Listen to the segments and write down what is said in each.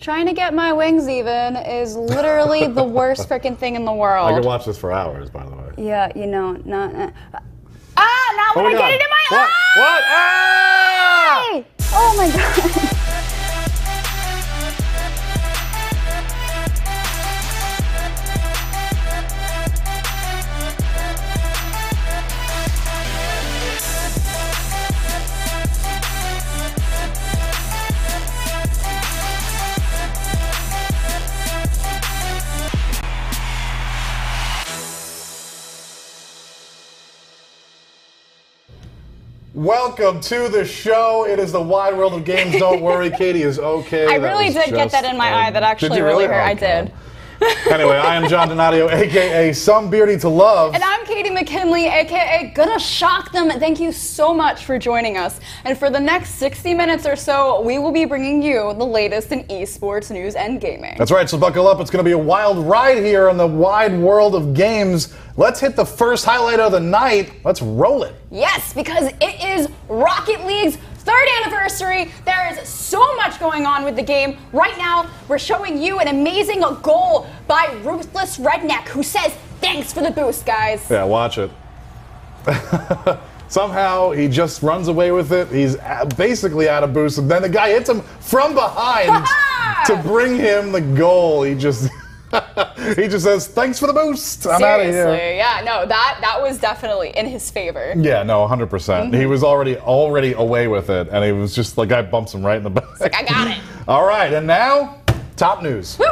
trying to get my wings even is literally the worst freaking thing in the world. I could watch this for hours, by the way. Yeah, you know, not. Now when I get it in my eye! What? Ah! Oh my god. Welcome to the show. It is the wide world of games. Don't worry, Katie is okay. I really did get that in my eye. That actually really hurt. I did. Anyway, I am John Donadio, a.k.a. Some Beardy to Love. And I'm Katie McKinley, a.k.a. Gonna Shock Them. Thank you so much for joining us. And for the next 60 minutes or so, we will be bringing you the latest in esports news and gaming. That's right, so buckle up. It's going to be a wild ride here in the wide world of games. Let's hit the first highlight of the night. Let's roll it. Yes, because it is Rocket League's 3rd anniversary. There is so much going on with the game. Right now, we're showing you an amazing goal by Ruthless Redneck, who says, "Thanks for the boost, guys." Yeah, watch it. Somehow, he just runs away with it. He's basically out of boost, and then the guy hits him from behind to bring him the goal. He just... he just says, "Thanks for the boost. I'm out of here." Seriously, yeah, no, that was definitely in his favor. Yeah, no, 100%. He was already away with it, and he was just, the guy bumps him right in the back. It's like, I got it. All right, and now, top news. Woo!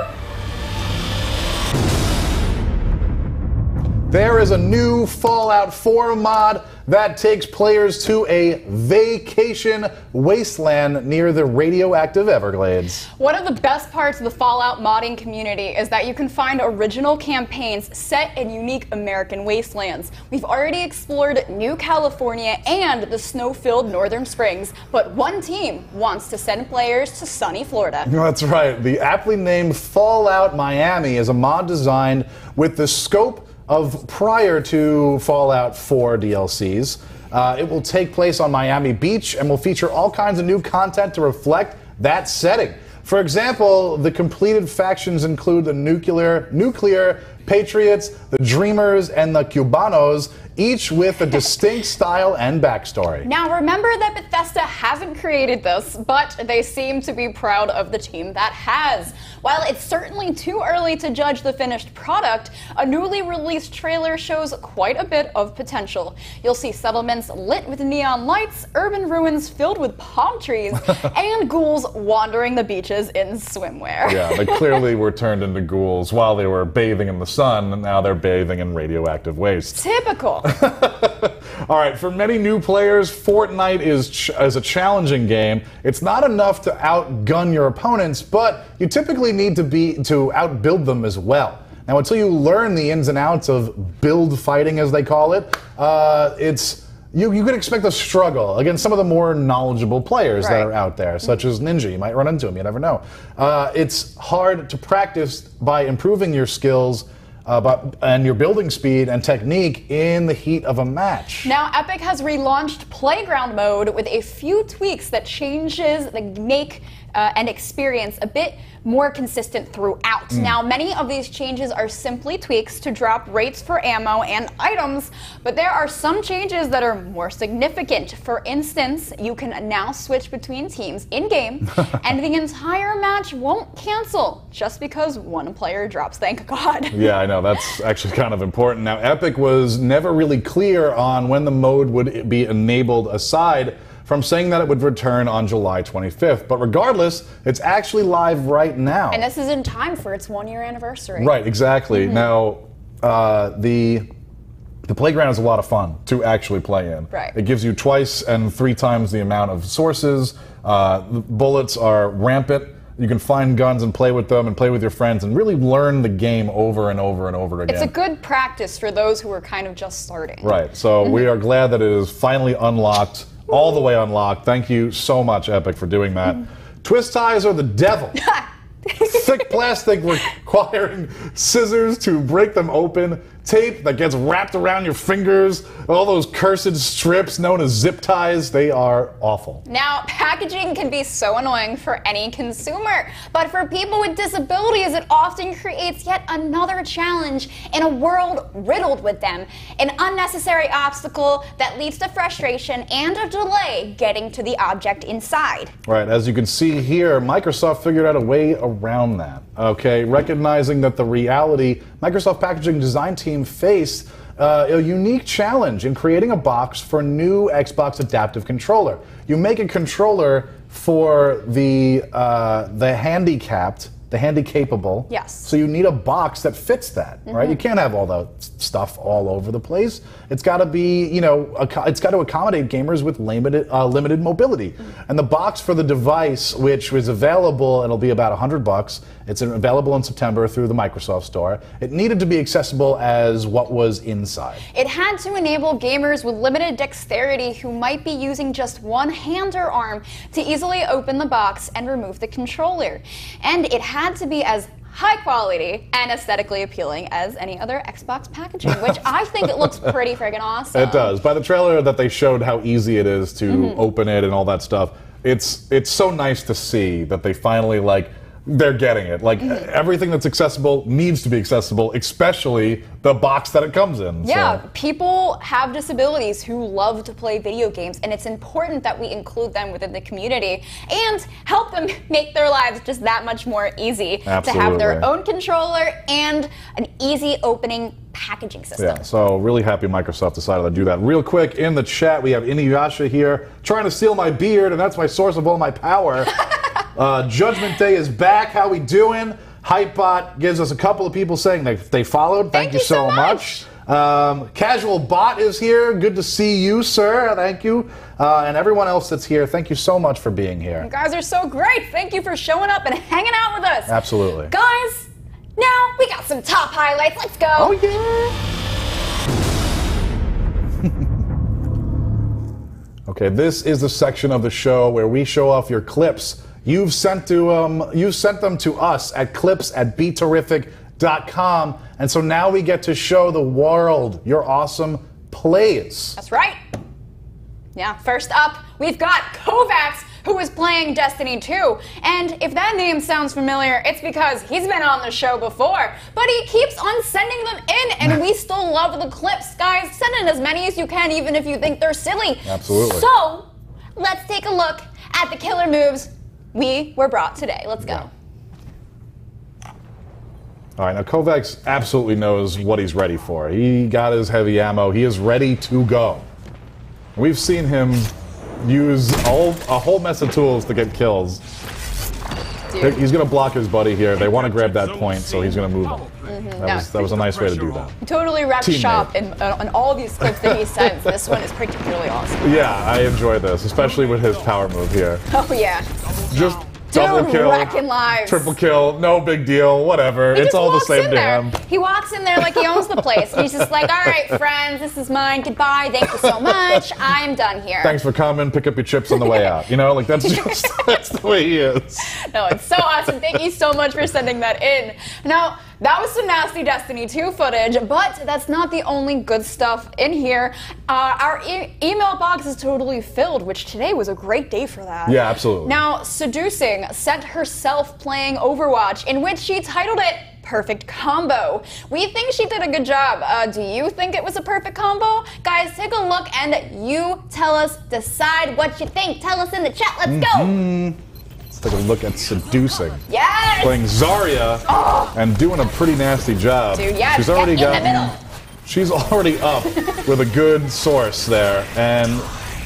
There is a new Fallout 4 mod that takes players to a vacation wasteland near the radioactive Everglades. One of the best parts of the Fallout modding community is that you can find original campaigns set in unique American wastelands. We've already explored New California and the snow-filled Northern Springs, but one team wants to send players to sunny Florida. That's right. The aptly named Fallout Miami is a mod designed with the scope of prior to Fallout 4 DLCs. It will take place on Miami Beach and will feature all kinds of new content to reflect that setting. For example, the completed factions include the nuclear Patriots, the Dreamers, and the Cubanos, each with a distinct style and backstory. Now remember that Bethesda hasn't created this, but they seem to be proud of the team that has. While it's certainly too early to judge the finished product, a newly released trailer shows quite a bit of potential. You'll see settlements lit with neon lights, urban ruins filled with palm trees, and ghouls wandering the beaches in swimwear. Yeah, they clearly were turned into ghouls while they were bathing in the sun, and now they're bathing in radioactive waste. Typical. All right, for many new players, Fortnite is a challenging game. It's not enough to outgun your opponents, but you typically need to outbuild them as well. Now, until you learn the ins and outs of build fighting, as they call it, you can expect a struggle against some of the more knowledgeable players that are out there, such as Ninja. You might run into them, you never know. It's hard to practice by improving your skills and your building speed and technique in the heat of a match. Now, Epic has relaunched Playground Mode with a few tweaks that changes the make and experience a bit more consistent throughout. Now, many of these changes are simply tweaks to drop rates for ammo and items, but there are some changes that are more significant. For instance, you can now switch between teams in-game, and the entire match won't cancel just because one player drops, thank God. Yeah, I know, that's actually kind of important. Now, Epic was never really clear on when the mode would be enabled, aside from saying that it would return on July 25th. But regardless, it's actually live right now. And this is in time for its 1-year anniversary. Right, exactly. Now, the playground is a lot of fun to actually play in. Right. It gives you 2 and 3 times the amount of sources. The bullets are rampant. You can find guns and play with them and play with your friends and really learn the game over and over and over again. It's a good practice for those who are kind of just starting. Right, so we are glad that it is finally unlocked, all the way unlocked. Thank you so much, Epic, for doing that. Twist ties are the devil. Thick plastic requiring scissors to break them open tape that gets wrapped around your fingers, all those cursed strips known as zip ties, they are awful. Now, packaging can be so annoying for any consumer, but for people with disabilities, it often creates yet another challenge in a world riddled with them. An unnecessary obstacle that leads to frustration and a delay getting to the object inside. Right, as you can see here, Microsoft figured out a way around that. Okay, recognizing that the reality Microsoft packaging design team faced a unique challenge in creating a box for new Xbox adaptive controller. You make a controller for the handicapped, the handy-capable. Yes. So you need a box that fits that, right? You can't have all the stuff all over the place. It's got to be, you know, it's got to accommodate gamers with limited mobility. And the box for the device, which was available, it'll be about $100. It's available in September through the Microsoft Store. It needed to be accessible as what was inside. It had to enable gamers with limited dexterity who might be using just one hand or arm to easily open the box and remove the controller. And it had to be as high quality and aesthetically appealing as any other Xbox packaging, which I think it looks pretty friggin' awesome. It does. By the trailer that they showed how easy it is to open it and all that stuff, it's so nice to see that they finally, like, they're getting it. Like, everything that's accessible needs to be accessible, especially the box that it comes in. Yeah, so. people have disabilities who love to play video games, and it's important that we include them within the community and help them make their lives just that much more easy. Absolutely. To have their own controller and an easy opening packaging system. Yeah, so really happy Microsoft decided to do that. Real quick, in the chat, we have Inuyasha here trying to steal my beard, and that's my source of all my power. Judgment Day is back. How we doing? Hypebot gives us a couple of people saying they followed. Thank you so much. Casual Bot is here. Good to see you, sir. Thank you. And everyone else that's here, thank you so much for being here. You guys are so great. Thank you for showing up and hanging out with us. Absolutely. Guys, now we got some top highlights. Let's go. Oh, yeah. Okay, this is the section of the show where we show off your clips. You've sent them to us at clips@beterrific.com, and so now we get to show the world your awesome plays. That's right. Yeah, first up, we've got Kovacs, who is playing Destiny 2. And if that name sounds familiar, it's because he's been on the show before. But he keeps on sending them in, and we still love the clips. Guys, send in as many as you can, even if you think they're silly. Absolutely. So, let's take a look at the killer moves we were brought today. Let's go. Yeah. All right, now Kovacs absolutely knows what he's ready for. He got his heavy ammo. He is ready to go. We've seen him use a whole mess of tools to get kills. Dude. He's going to block his buddy here. They want to grab that point, so he's going to move him. That was a nice way to do that. He totally wrapped shop in all these clips that he sends. This one is particularly awesome. Yeah, I enjoy this, especially with his power move here. Oh, yeah. Just double kill, wrecking lives. Triple kill, no big deal, whatever. It's all the same to him. He walks in there like he owns the place. He's just like, all right, friends, this is mine. Goodbye. Thank you so much. I'm done here. Thanks for coming. Pick up your chips on the way out. You know, like that's the way he is. No, it's so awesome. Thank you so much for sending that in. Now, that was some nasty Destiny 2 footage, but that's not the only good stuff in here. Our email box is totally filled, which today was a great day for that. Yeah, absolutely. Now, Seducing sent herself playing Overwatch, in which she titled it Perfect Combo. We think she did a good job. Do you think it was a perfect combo? Guys, take a look and you tell us, decide what you think. Tell us in the chat. Let's go. Let's take a look at Seducing. Yes! Playing Zarya and doing a pretty nasty job. Dude, yeah, she's already she's already up with a good source there, and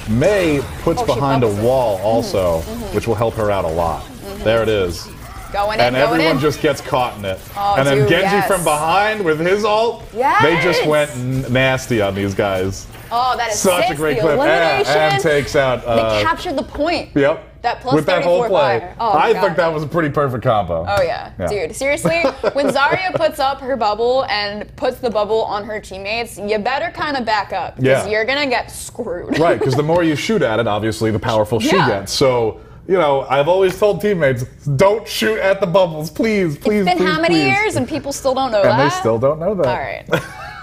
May puts behind a wall also, which will help her out a lot. There it is. Going in, and everyone just gets caught in it. Oh, and then dude, Genji from behind with his ult, they just went nasty on these guys. Oh, that is such a great clip. And takes out. They captured the point. Yep. That plus with that whole play. Fire. Oh, I think that was a pretty perfect combo. Oh, yeah. Dude, seriously, when Zarya puts up her bubble and puts the bubble on her teammates, you better kind of back up, because you're going to get screwed. Right, because the more you shoot at it, obviously, the powerful she gets. So, you know, I've always told teammates, don't shoot at the bubbles, please, please, It's been please, how many years, and people still don't know that? And they still don't know that. All right.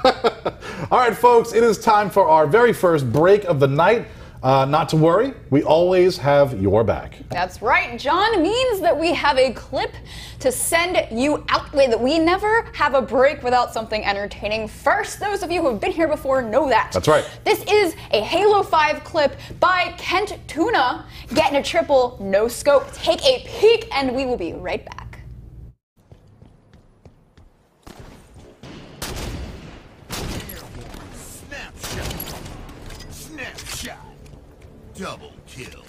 All right, folks, it is time for our very first break of the night. Not to worry, we always have your back. That's right. John means that we have a clip to send you out with. We never have a break without something entertaining. First, those of you who have been here before know that. That's right. This is a Halo 5 clip by Kent Tuna, getting a triple no scope. Take a peek, and we will be right back. Snapshot. Double kill.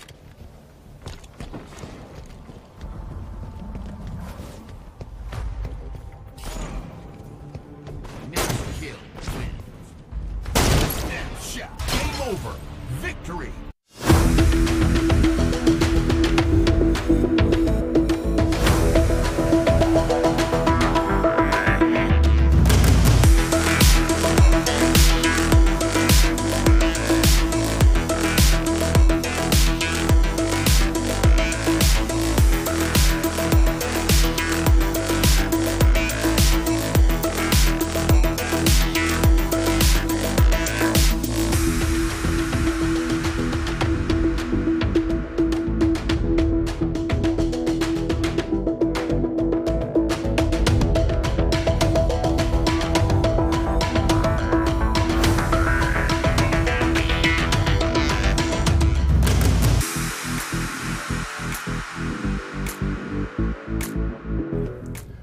Next kill wins. Snapshot. Game over. Victory.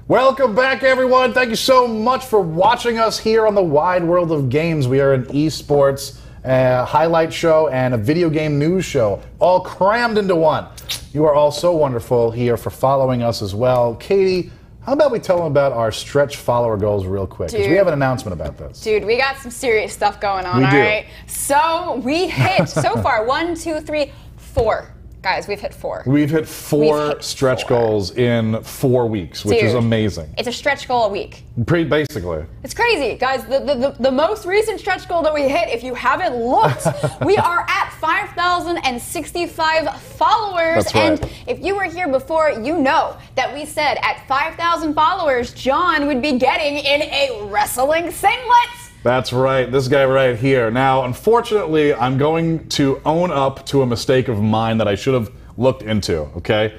Welcome back, everyone. Thank you so much for watching us here on the wide world of games. We are an eSports highlight show and a video game news show, all crammed into one. You are all so wonderful here for following us as well. Katie, how about we tell them about our stretch follower goals real quick? Because we have an announcement about this. Dude, we got some serious stuff going on, We do. all right? So we hit, so far, 1, 2, 3, 4. Guys, we've hit 4. We've hit four stretch 4. goals in 4 weeks, which is Dude, amazing. It's a stretch goal a week. Pretty basically. It's crazy, guys. The most recent stretch goal that we hit, if you haven't looked, we are at 5,065 followers. That's right. And if you were here before, you know that we said at 5,000 followers, John would be getting in a wrestling singlet. That's right, this guy right here. Now, unfortunately, I'm going to own up to a mistake of mine that I should have looked into, okay?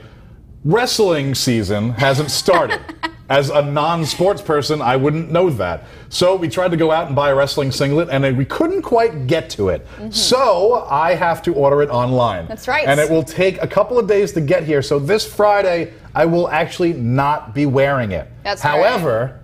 Wrestling season hasn't started. As a non-sports person, I wouldn't know that. So we tried to go out and buy a wrestling singlet, and we couldn't quite get to it. So I have to order it online. That's right. And it will take a couple of days to get here. So this Friday, I will actually not be wearing it. That's right. However,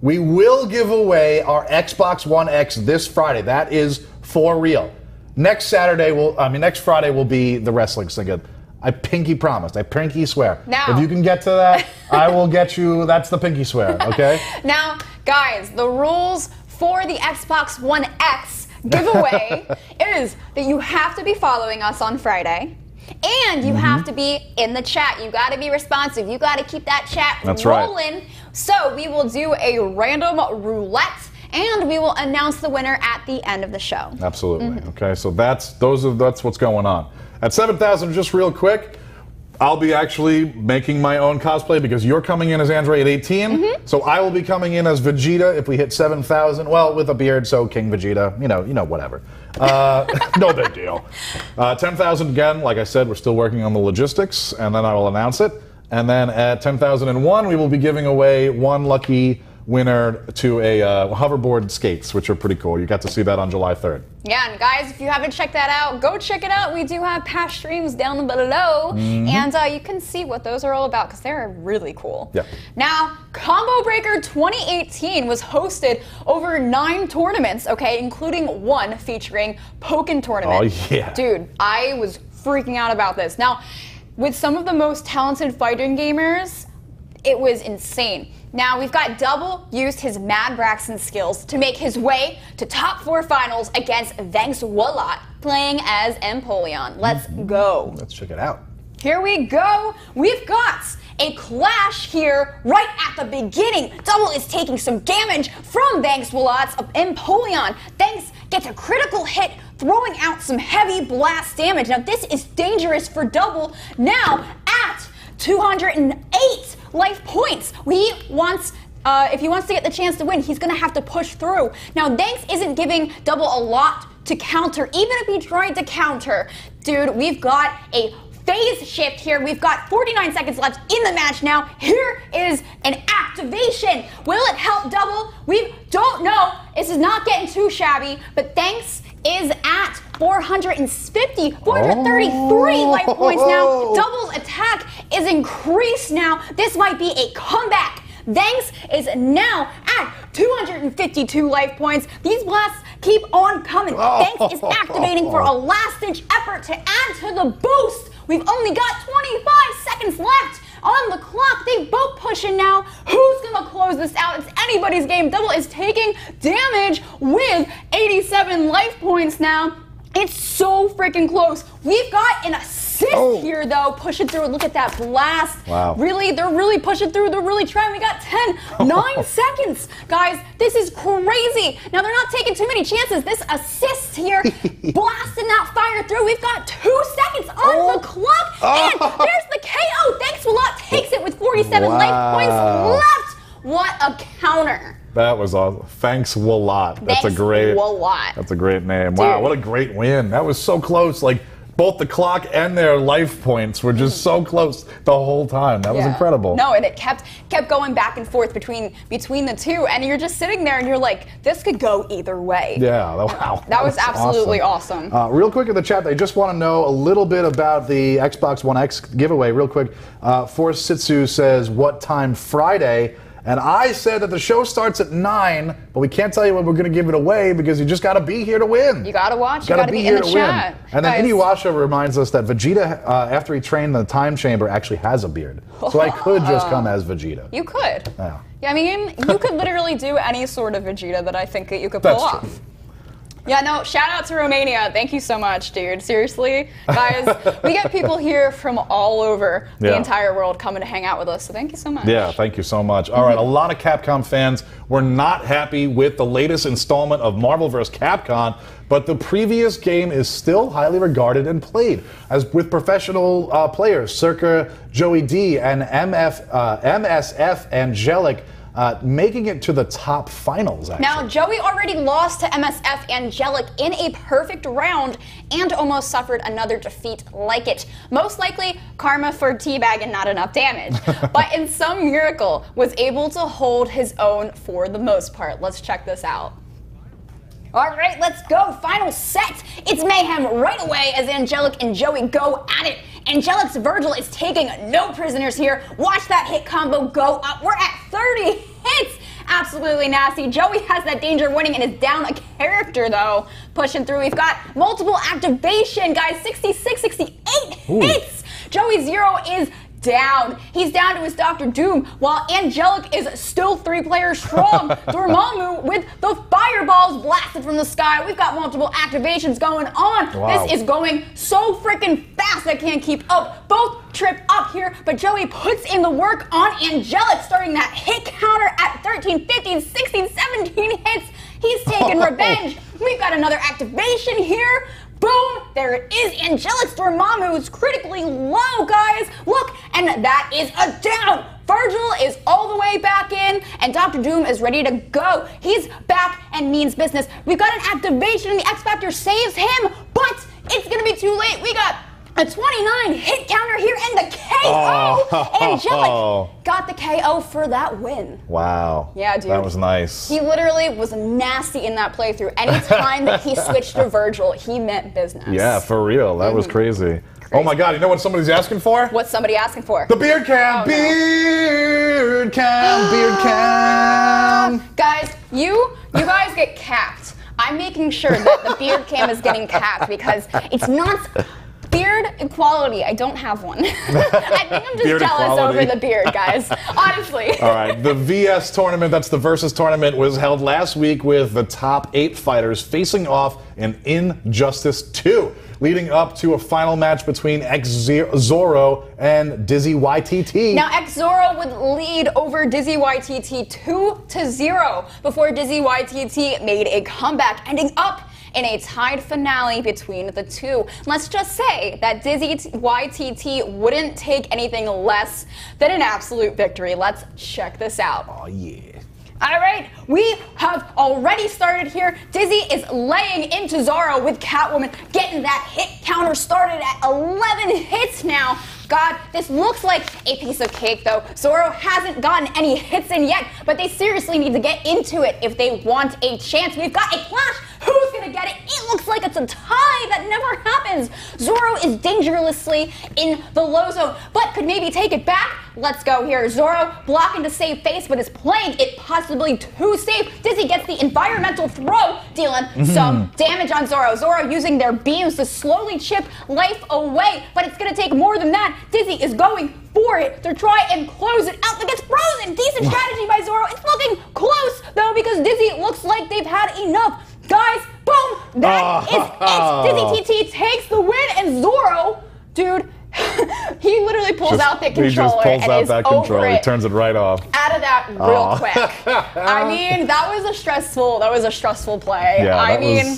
we will give away our Xbox One X this Friday. That is for real. Next Friday will be the wrestling singlet. I pinky promised. I pinky swear. Now, if you can get to that, I will get you. That's the pinky swear, okay? Now, guys, the rules for the Xbox One X giveaway is that you have to be following us on Friday. And you have to be in the chat. You got to be responsive. You got to keep that chat rolling. Right. So we will do a random roulette, and we will announce the winner at the end of the show. Absolutely. Okay, so that's what's going on. At 7,000, just real quick, I'll be actually making my own cosplay because you're coming in as Android 18. So I will be coming in as Vegeta if we hit 7,000. Well, with a beard, so King Vegeta. You know, whatever. No big deal. 10,000 again. Like I said, we're still working on the logistics, and then I will announce it. And then at 10,001, we will be giving away one lucky winner to a hoverboard skates, which are pretty cool. You got to see that on July 3rd. Yeah, and guys, if you haven't checked that out, go check it out. We do have past streams down below, and you can see what those are all about because they're really cool. Yeah. Now, Combo Breaker 2018 was hosted over 9 tournaments, okay, including one featuring Pokken Tournament. Oh, yeah. Dude, I was freaking out about this. Now, with some of the most talented fighting gamers, it was insane. Now, we've got Double used his Mad Braxton skills to make his way to top 4 finals against Vanks Walot, playing as Empoleon. Let's go. Let's check it out. Here we go. We've got a clash here right at the beginning. Double is taking some damage from Vanks Walot's Empoleon. Vanks gets a critical hit, throwing out some heavy blast damage. Now, this is dangerous for Double. Now, at 208 life points, he wants if he wants to get the chance to win, he's going to have to push through. Now, Thanks isn't giving Double a lot to counter, even if he tried to counter. Dude, we've got a phase shift here. We've got 49 seconds left in the match now. Here is an activation. Will it help Double? We don't know. This is not getting too shabby, but Thanks is at 433 life points now. Double's attack is increased now. This might be a comeback. Thanks is now at 252 life points. These blasts keep on coming. Thanks is activating for a last-ditch effort to add to the boost. We've only got 25 seconds left on the clock. They both pushing now. Who's gonna close this out? It's anybody's game. Double is taking damage with 87 life points now. It's so freaking close. We've got an assist here, though. Push it through. Look at that blast. Wow. Really, they're really pushing through. They're really trying. We got 9 seconds. Guys, this is crazy. Now, they're not taking too many chances. This assist here, blasting that fire through. We've got 2 seconds on the clock. And there's the KO. Thanks a lot. Takes it with 47 life points left. What a counter. That was awesome. Thanks a lot. That's That's a great name. Wow, what a great win. That was so close. Like, both the clock and their life points were just so close the whole time. That was incredible. No, and it kept going back and forth between the two, and you're just sitting there and you're like, this could go either way. Yeah, wow. That was absolutely awesome. Real quick in the chat, they just want to know a little bit about the Xbox One X giveaway. Real quick, Force Sitsu says, what time Friday? And I said that the show starts at 9, but we can't tell you when we're going to give it away because you just got to be here to win. You got to watch. You got to be in the chat. And then Inuasha reminds us that Vegeta, after he trained in the time chamber, actually has a beard. So I could just come as Vegeta. You could. Yeah. I mean, you could literally do any sort of Vegeta that I think that you could pull off. True. Yeah, no, shout out to Romania. Thank you so much, dude. Seriously, guys, we get people here from all over the entire world coming to hang out with us, so thank you so much. Yeah, thank you so much. All right, a lot of Capcom fans were not happy with the latest installment of Marvel vs. Capcom, but the previous game is still highly regarded and played, as with professional players, circa Joey D and MSF Angelic, making it to the top finals, actually. Now, Joey already lost to MSF Angelic in a perfect round and almost suffered another defeat like it. Most likely, karma for teabag and not enough damage. But in some miracle, was able to hold his own for the most part. Let's check this out. All right, let's go. Final set. It's mayhem right away as Angelic and Joey go at it. Angelic's Virgil is taking no prisoners here. Watch that hit combo go up. We're at 30 hits. Absolutely nasty. Joey has that danger winning and is down a character, though. Pushing through. We've got multiple activation, guys. 66, 68 hits. Joey Zero is down. He's down to his Dr. Doom, while Angelic is still 3 players strong. Dormammu with the fireballs blasted from the sky. We've got multiple activations going on. Wow. This is going so freaking fast I can't keep up. Both trip up here, but Joey puts in the work on Angelic, starting that hit counter at 13, 15, 16, 17 hits. He's taking revenge. We've got another activation here. Boom! There it is. Angelic's Dormammu is critically low, guys. Look, and that is a down. Virgil is all the way back in, and Dr. Doom is ready to go. He's back and means business. We've got an activation, and the X Factor saves him, but it's going to be too late. We got a 29 hit counter here and the KO. Angelic got the KO for that win. Wow. Yeah, dude. That was nice. He literally was nasty in that playthrough. Any time that he switched to Virgil, he meant business. Yeah, for real. That was crazy. Oh my God, you know what somebody's asking for? What's somebody asking for? The beard cam! Beard cam! Beard cam! Guys, you guys get capped. I'm making sure that the beard cam is getting capped because it's not beard equality. I don't have one. I think I'm just Beard jealous equality. over the beard, guys. Honestly. All right, the VS tournament, that's the Versus tournament, was held last week with the top 8 fighters facing off in Injustice 2, leading up to a final match between X-Zoro and Dizzy YTT. Now, X-Zoro would lead over Dizzy YTT 2-0 before Dizzy YTT made a comeback, ending up in a tied finale between the two. Let's just say that Dizzy YTT wouldn't take anything less than an absolute victory. Let's check this out. Oh, yeah. All right, we have already started here. Dizzy is laying into Zoro with Catwoman, getting that hit counter started at 11 hits now. God, this looks like a piece of cake, though. Zoro hasn't gotten any hits in yet, but they seriously need to get into it if they want a chance. We've got a clash. Who's gonna get it? It looks like it's a tie. That never happens. Zoro is dangerously in the low zone, but could maybe take it back. Let's go here. Zoro blocking to save face, but is playing it possibly too safe. Dizzy gets the environmental throw, dealing some damage on Zoro. Zoro using their beams to slowly chip life away, but it's gonna take more than that. Dizzy is going for it to try and close it out, but gets frozen. Decent strategy by Zoro. It's looking close, though, because Dizzy looks like they've had enough. Guys, boom! That is it. Dizzy TT takes the win, and Zoro, dude, he literally pulls out the controller. He just pulls out that controller. He turns it right off. Out of that real quick. I mean, that was a stressful play. Yeah, I mean,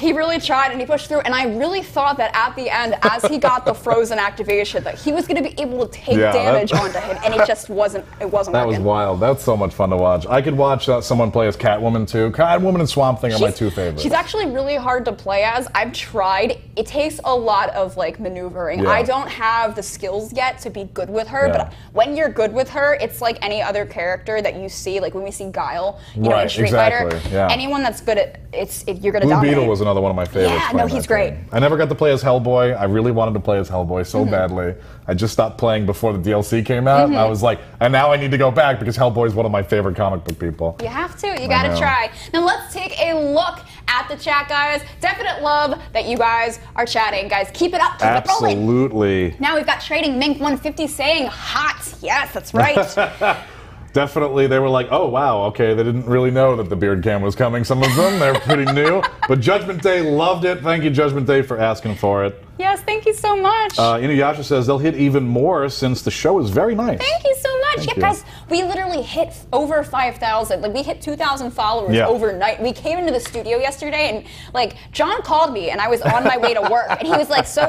he really tried and he pushed through, and I really thought that at the end, as he got the frozen activation, that he was going to be able to take damage onto him, and it just wasn't. It wasn't. That was wild. That's so much fun to watch. I could watch someone play as Catwoman too. Catwoman and Swamp Thing are my two favorites. She's actually really hard to play as. I've tried. It takes a lot of like maneuvering. I don't have the skills yet to be good with her, but when you're good with her, it's like any other character that you see. Like when we see Guile, you know, in Street Fighter. Anyone that's good at you're gonna dominate. Blue Beetle was another one of my favorites. Yeah, no, he's great. I never got to play as Hellboy. I really wanted to play as Hellboy so badly. I just stopped playing before the DLC came out. And I was like, and now I need to go back because Hellboy is one of my favorite comic book people. You have to. You gotta try. Now let's take a look at the chat, guys. Definite love that you guys are chatting. Guys, keep it up. Keep it rolling. Absolutely. Now we've got Trading Mink 150 saying hot. Yes, that's right. Definitely, they were like, oh, wow, okay, they didn't really know that the beard cam was coming, some of them. They're pretty new. But Judgment Day loved it. Thank you, Judgment Day, for asking for it. Yes, thank you so much. Inuyasha says they'll hit even more since the show is very nice. Thank you so much. Yeah, guys, we literally hit over 5,000. Like, we hit 2,000 followers overnight. We came into the studio yesterday, and, like, John called me, and I was on my way to work. And he was like, so,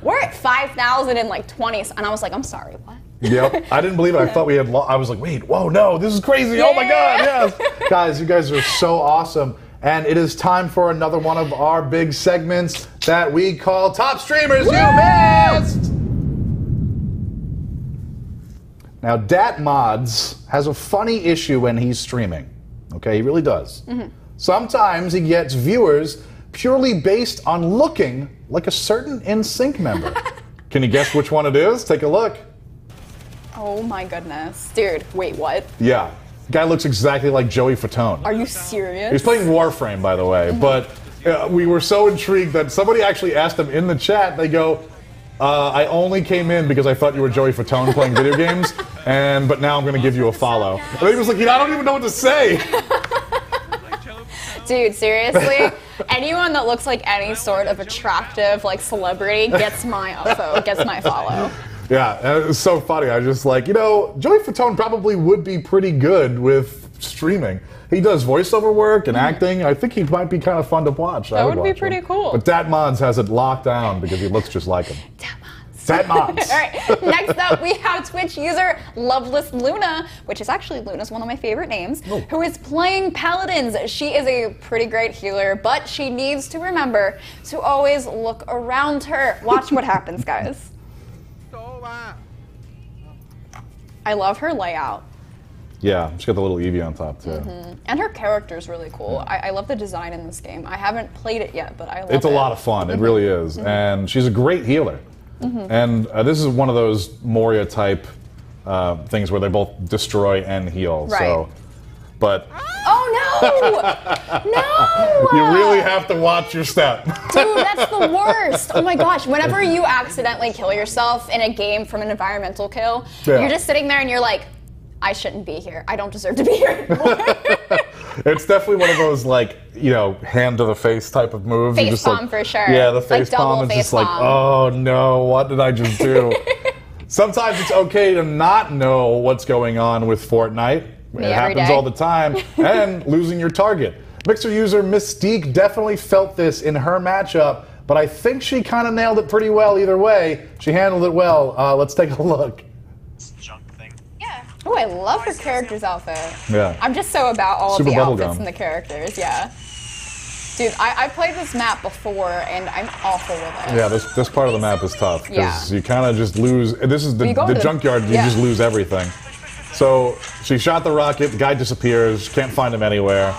we're at 5,000 in, like, 20s. And I was like, I'm sorry, what? Yep, I didn't believe it. I thought we had. I was like, wait, whoa, no, this is crazy. Oh my God, yes, guys, you guys are so awesome, and it is time for another one of our big segments that we call Top Streamers You Missed. Now, Dat Mods has a funny issue when he's streaming. Okay, he really does. Sometimes he gets viewers purely based on looking like a certain NSYNC member. Can you guess which one it is? Take a look. Oh my goodness. Dude, wait, what? Yeah. The guy looks exactly like Joey Fatone. Are you serious? He's playing Warframe, by the way. But we were so intrigued that somebody actually asked him in the chat, they go, I only came in because I thought you were Joey Fatone playing video games, but now I'm going to give you a follow. And he was like, I don't even know what to say. Dude, seriously? Anyone that looks like any sort of attractive, like, celebrity gets my vote, gets my follow. Yeah, and it was so funny. I was just like, Joey Fatone probably would be pretty good with streaming. He does voiceover work and acting. I think he might be kind of fun to watch. That would be pretty cool. But Dat Mods has it locked down because he looks just like him. Dat Mods. All right, next up we have Twitch user Loveless Luna, which is actually Luna's one of my favorite names, who is playing Paladins. She is a pretty great healer, but she needs to remember to always look around her. Watch what happens, guys. I love her layout. Yeah, she's got the little Eevee on top too. And her character's really cool. I love the design in this game. I haven't played it yet, but I love it. It's a lot of fun. It really is. And she's a great healer. And this is one of those Moria type things where they both destroy and heal. Right. So, but oh no! No! You really have to watch your step. Dude, that's the worst. Oh my gosh, whenever you accidentally kill yourself in a game from an environmental kill, you're just sitting there and you're like, I shouldn't be here. I don't deserve to be here anymore. It's definitely one of those, like, hand to the face type of moves. Face palm for sure. Yeah, the face palm is just like, oh no, what did I just do? Sometimes it's okay to not know what's going on with Fortnite. It happens all the time. And losing your target. Mixer user Mystique definitely felt this in her matchup, but I think she kind of nailed it pretty well either way. She handled it well. Let's take a look. Oh, I love her character's outfit. Yeah. I'm just so about all Super of the outfits bubblegum. and the characters, yeah. Dude, I've played this map before, and I'm awful with it. Yeah, this part of the map is tough because Yeah. you kind of just lose. This is the junkyard. You yeah. just lose everything. So she shot the rocket. The guy disappears. Can't find him anywhere.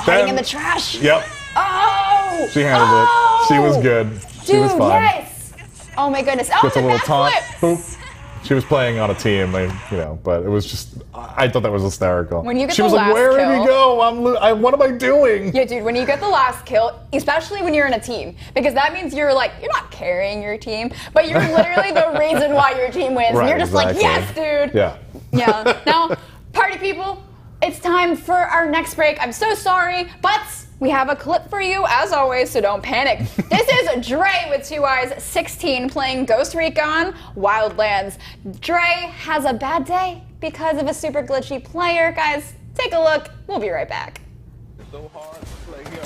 Hiding in the trash. Yep. Oh! She handled it. She was good. She Dude, was fine. yes! Oh my goodness. Oh, Gets a the little taunt. backflip! Boop. She was playing on a team, but it was just. I thought that was hysterical. When you get she the was like, last "Where did kill- we go? What am I doing?" Yeah, dude, when you get the last kill, especially when you're in a team, because that means you're not carrying your team, but you're literally the reason why your team wins. Right, and you're just exactly. like, yes, dude. Yeah. Yeah. Now, party people, it's time for our next break. I'm so sorry, but we have a clip for you, as always, so don't panic. This is Dre with 2 Eyes 16 playing Ghost Recon Wildlands. Dre has a bad day because of a super glitchy player. Guys, take a look. We'll be right back. So hard to play here.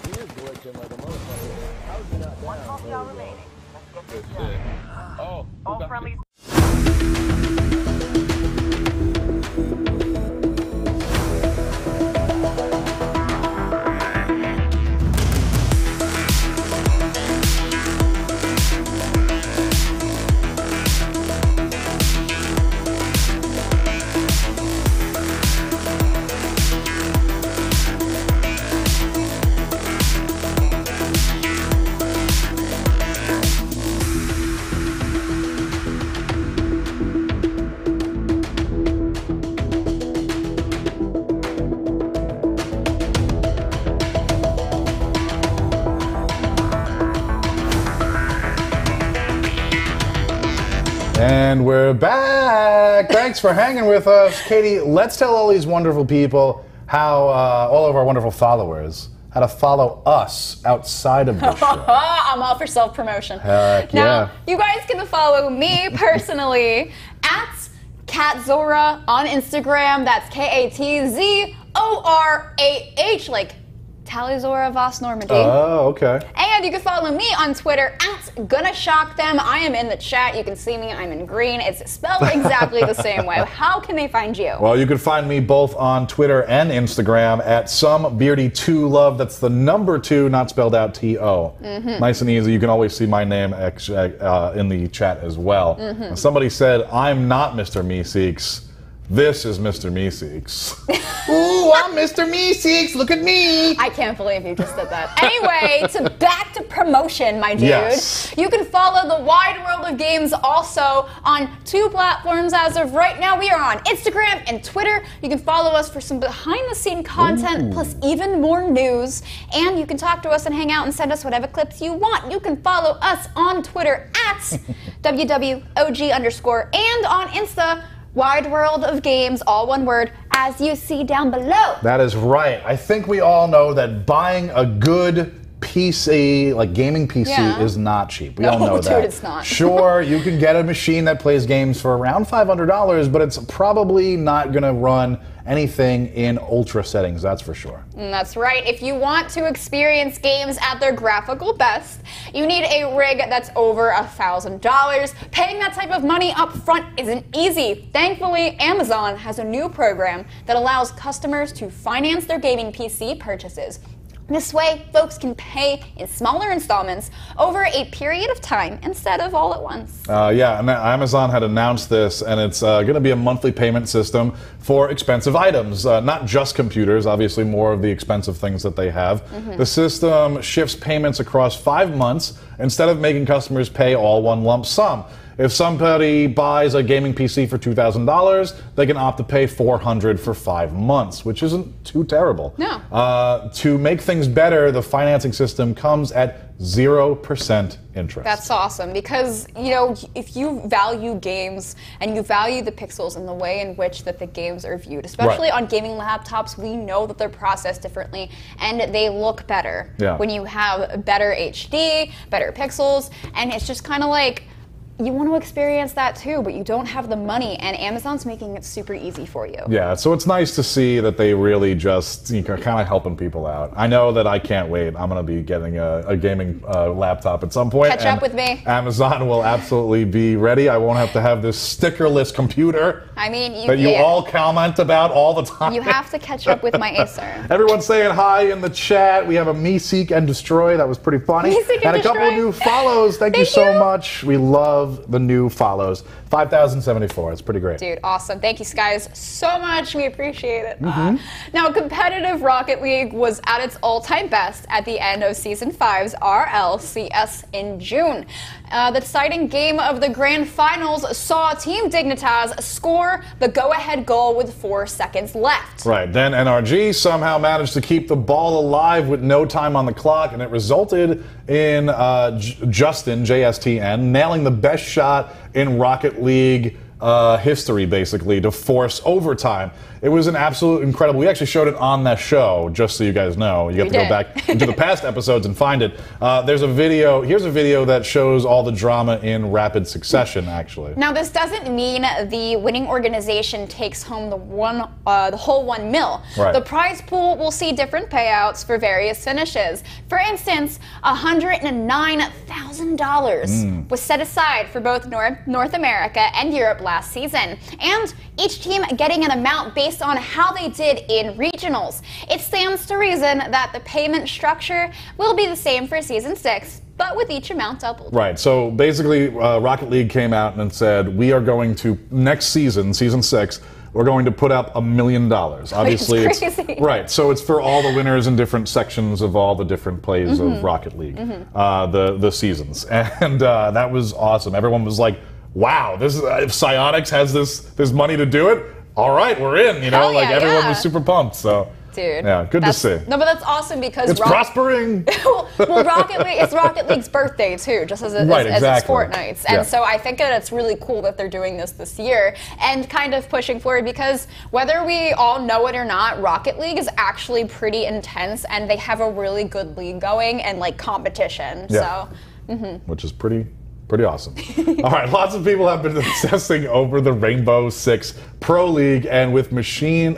He is glitching like a motherfucker. How is he not down? One small shell remaining. Let's get this done. Oh, All friendlies. And we're back. Thanks for hanging with us. Katie, let's tell all these wonderful people how, all of our wonderful followers, how to follow us outside of the show. I'm all for self-promotion. Heck Now, yeah. you guys can follow me personally at Katzorah on Instagram. That's Katzorah, like Talizora Voss Normandy. Oh, okay. And you can follow me on Twitter at Gonna Shock Them. I am in the chat. You can see me. I'm in green. It's spelled exactly the same way. How can they find you? Well, you can find me both on Twitter and Instagram at somebeardy2love. That's the number 2, not spelled out T-O. Nice and easy. You can always see my name in the chat as well. And somebody said, I'm not Mr. Meeseeks. This is Mr. Meeseeks. Ooh, I'm Mr. Meeseeks. Look at me. I can't believe you just did that. Anyway, back to promotion, my dude. Yes. You can follow the wide world of games also on 2 platforms as of right now. We are on Instagram and Twitter. You can follow us for some behind-the-scene content, plus even more news. And you can talk to us and hang out and send us whatever clips you want. You can follow us on Twitter at WWOG_ and on Insta, Wide World of Games, all one word, as you see down below. That is right. I think we all know that buying a good PC, like gaming PC, Yeah. is not cheap. We No, all know dude, that. it's not. Sure, you can get a machine that plays games for around $500, but it's probably not going to run anything in ultra settings, that's for sure. That's right. If you want to experience games at their graphical best, you need a rig that's over $1,000. Paying that type of money up front isn't easy. Thankfully, Amazon has a new program that allows customers to finance their gaming PC purchases. This way, folks can pay in smaller installments over a period of time instead of all at once. Yeah, and Amazon had announced this, and it's going to be a monthly payment system for expensive items, not just computers, obviously more of the expensive things that they have. The system shifts payments across 5 months instead of making customers pay all one lump sum. If somebody buys a gaming PC for $2,000, they can opt to pay $400 for 5 months, which isn't too terrible. No. To make things better, the financing system comes at 0% interest. That's awesome because, you know, if you value games and you value the pixels and the way in which that the games are viewed, especially on gaming laptops, we know that they're processed differently and they look better Yeah. when you have better HD, better pixels, and it's just kind of like, you want to experience that too, but you don't have the money, and Amazon's making it super easy for you. Yeah, so it's nice to see that they really just kind of helping people out. I know that I can't wait. I'm going to be getting a gaming laptop at some point. Catch up with me. Amazon will absolutely be ready. I won't have to have this stickerless computer. I mean, that you all comment about all the time. You have to catch up with my Acer. Everyone's saying hi in the chat. We have a Me Seek and Destroy. That was pretty funny. Me Seek and and a couple of Destroy. new follows. Thank you so much. We love the new follows. 5,074. It's pretty great. Dude, awesome. Thank you guys so much. We appreciate it. Now, competitive Rocket League was at its all-time best at the end of Season 5's RLCS in June. The exciting game of the Grand Finals saw Team Dignitas score the go-ahead goal with 4 seconds left. Right. Then NRG somehow managed to keep the ball alive with no time on the clock, and it resulted in Justin, JSTN, nailing the best shot in Rocket League history, basically, to force overtime. It was an absolute incredible. We actually showed it on that show, just so you guys know. You have to go back into the past episodes and find it. There's a video. Here's a video that shows all the drama in rapid succession, actually. Now, this doesn't mean the winning organization takes home the whole $1 million. Right. The prize pool will see different payouts for various finishes. For instance, $109,000 was set aside for both North America and Europe last season, and each team getting an amount based on how they did in regionals. It stands to reason that the payment structure will be the same for Season 6, but with each amount doubled. Right, so basically Rocket League came out and said, we are going to, next season, Season 6, we're going to put up $1 million. Obviously, it's crazy. Right, so it's for all the winners in different sections of all the different plays of Rocket League, the seasons. And that was awesome. Everyone was like, wow, this is, if Psyonix has this money to do it, all right, we're in, Hell yeah, everyone was super pumped, so. Dude. Yeah, good to see. No, but that's awesome because it's prospering. well, Rocket League, it's Rocket League's birthday too, just as it's Fortnite's. And so I think that it's really cool that they're doing this year and kind of pushing forward, because whether we all know it or not, Rocket League is actually pretty intense, and they have a really good league going and like competition. Yeah. So, which is pretty awesome. All right, lots of people have been obsessing over the Rainbow Six Pro League, and with matches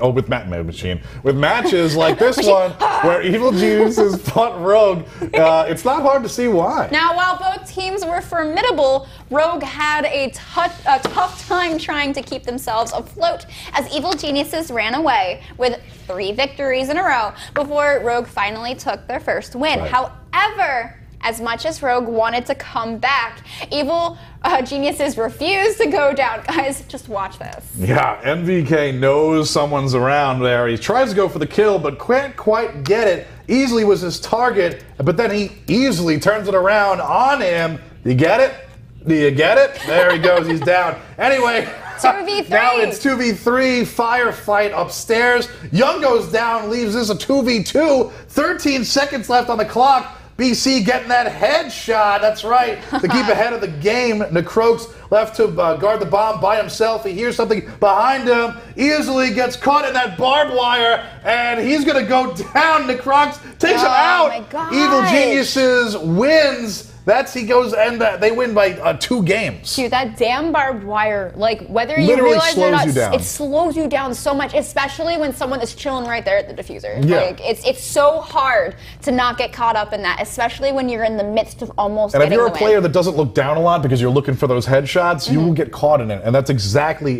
like this one where Evil Geniuses fought Rogue. It's not hard to see why. Now, while both teams were formidable, Rogue had a tough time trying to keep themselves afloat as Evil Geniuses ran away with 3 victories in a row before Rogue finally took their first win. Right. However, as much as Rogue wanted to come back, Evil Geniuses refused to go down. Guys, just watch this. Yeah, MVK knows someone's around there. He tries to go for the kill, but can't quite get it. Easily was his target, but then he easily turns it around on him. You get it? Do you get it? There he goes, he's down. Anyway, 2v3. Now it's 2v3, firefight upstairs. Young goes down, leaves this a 2v2. 13 seconds left on the clock. BC getting that headshot, that's right, to keep ahead of the game. Necroaks left to guard the bomb by himself. He hears something behind him, easily gets caught in that barbed wire, and he's going to go down. Necroaks takes him out. My gosh. Evil Geniuses wins. He goes, and they win by 2 games. Dude, that damn barbed wire, like, whether you Literally realize it or not, slows you down. it slows you down so much, especially when someone is chilling right there at the diffuser. Yeah. Like, it's so hard to not get caught up in that, especially when you're in the midst of almost And if getting you're a the player win. that doesn't look down a lot because you're looking for those headshots, you will get caught in it. And that's exactly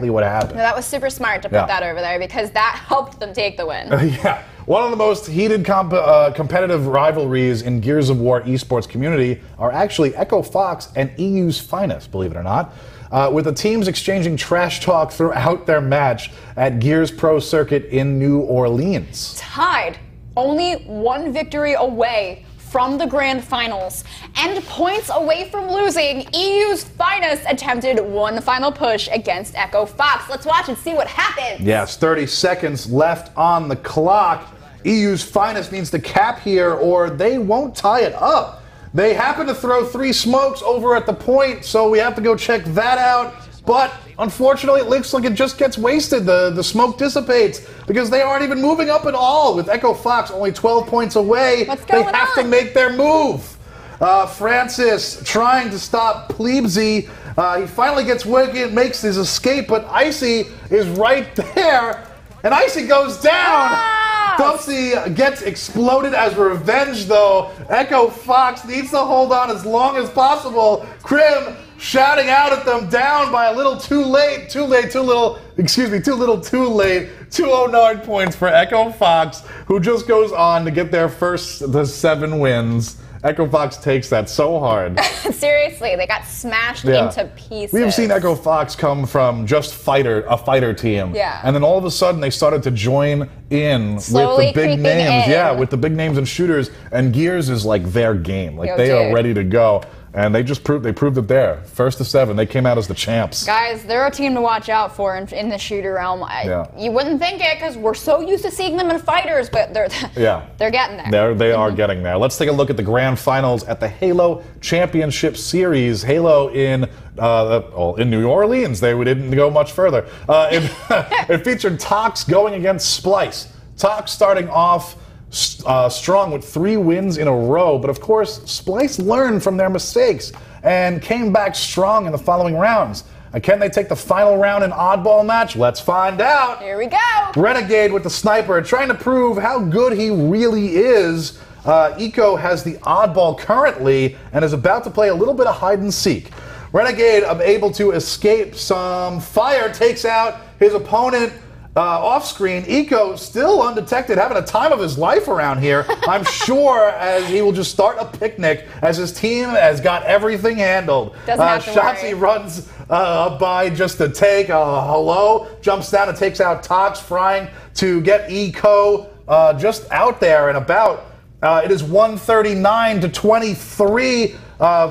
what happened. That was super smart to put that over there, because that helped them take the win. Yeah. One of the most heated competitive rivalries in Gears of War eSports community are actually Echo Fox and EU's finest, believe it or not, with the teams exchanging trash talk throughout their match at Gears Pro Circuit in New Orleans. Tied, only 1 victory away from the grand finals, and points away from losing, EU's finest attempted one final push against Echo Fox. Let's watch and see what happens. Yes, 30 seconds left on the clock. EU's finest needs to cap here or they won't tie it up. They happen to throw 3 smokes over at the point, so we have to go check that out. But unfortunately, it looks like it just gets wasted. The smoke dissipates because they aren't even moving up at all. With Echo Fox only 12 points away, What's they going have to on? make their move. Francis trying to stop Plebesy. He finally gets wicked, makes his escape, but Icy is right there, and Icy goes down. Dumpsy gets exploded as revenge, though. Echo Fox needs to hold on as long as possible. Krim shouting out at them, down by a little too late. Too little, too late. 209 points for Echo Fox, who just goes on to get their first the 7 wins. Echo Fox takes that so hard. Seriously, they got smashed into pieces. We've seen Echo Fox come from just a fighter team. Yeah. And then all of a sudden they started to join in Slowly with the big names. in. Yeah, with the big names and shooters. And Gears is like their game. Like they dude. are ready to go. And they just proved it there. First to 7, they came out as the champs. Guys, they're a team to watch out for in the shooter realm. You wouldn't think it because we're so used to seeing them in fighters, but they're getting there. They are getting there. Let's take a look at the grand finals at the Halo Championship Series. Halo in New Orleans. They didn't go much further. It featured Tox going against Splice. Tox starting off strong with 3 wins in a row, but of course Splice learned from their mistakes and came back strong in the following rounds. Can they take the final round in oddball match? Let's find out. Here we go. Renegade with the sniper, trying to prove how good he really is. Eco has the oddball currently and is about to play a little bit of hide and seek. Renegade able to escape some fire, takes out his opponent. Off screen, Eco still undetected, having a time of his life around here. I'm sure as he will just start a picnic as his team has got everything handled. Doesn't have to Shotzi runs by just to take a hello, jumps down and takes out Tox, trying to get Eco just out there and about. It is 139 to 23.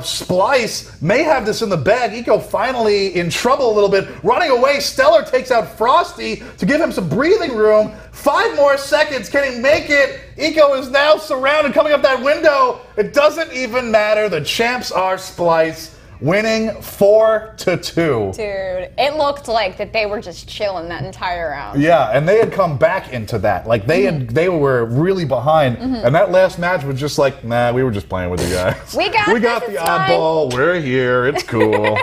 Splice may have this in the bag. Eco finally in trouble a little bit. Running away, Stellar takes out Frosty to give him some breathing room. 5 more seconds. Can he make it? Eco is now surrounded, coming up that window. It doesn't even matter. The champs are Splice, winning 4-2. Dude, it looked like that they were just chilling that entire round. Yeah, and they had come back into that. Like they were really behind, and that last match was just like, nah, we were just playing with you guys. We got the oddball. We're here. It's cool.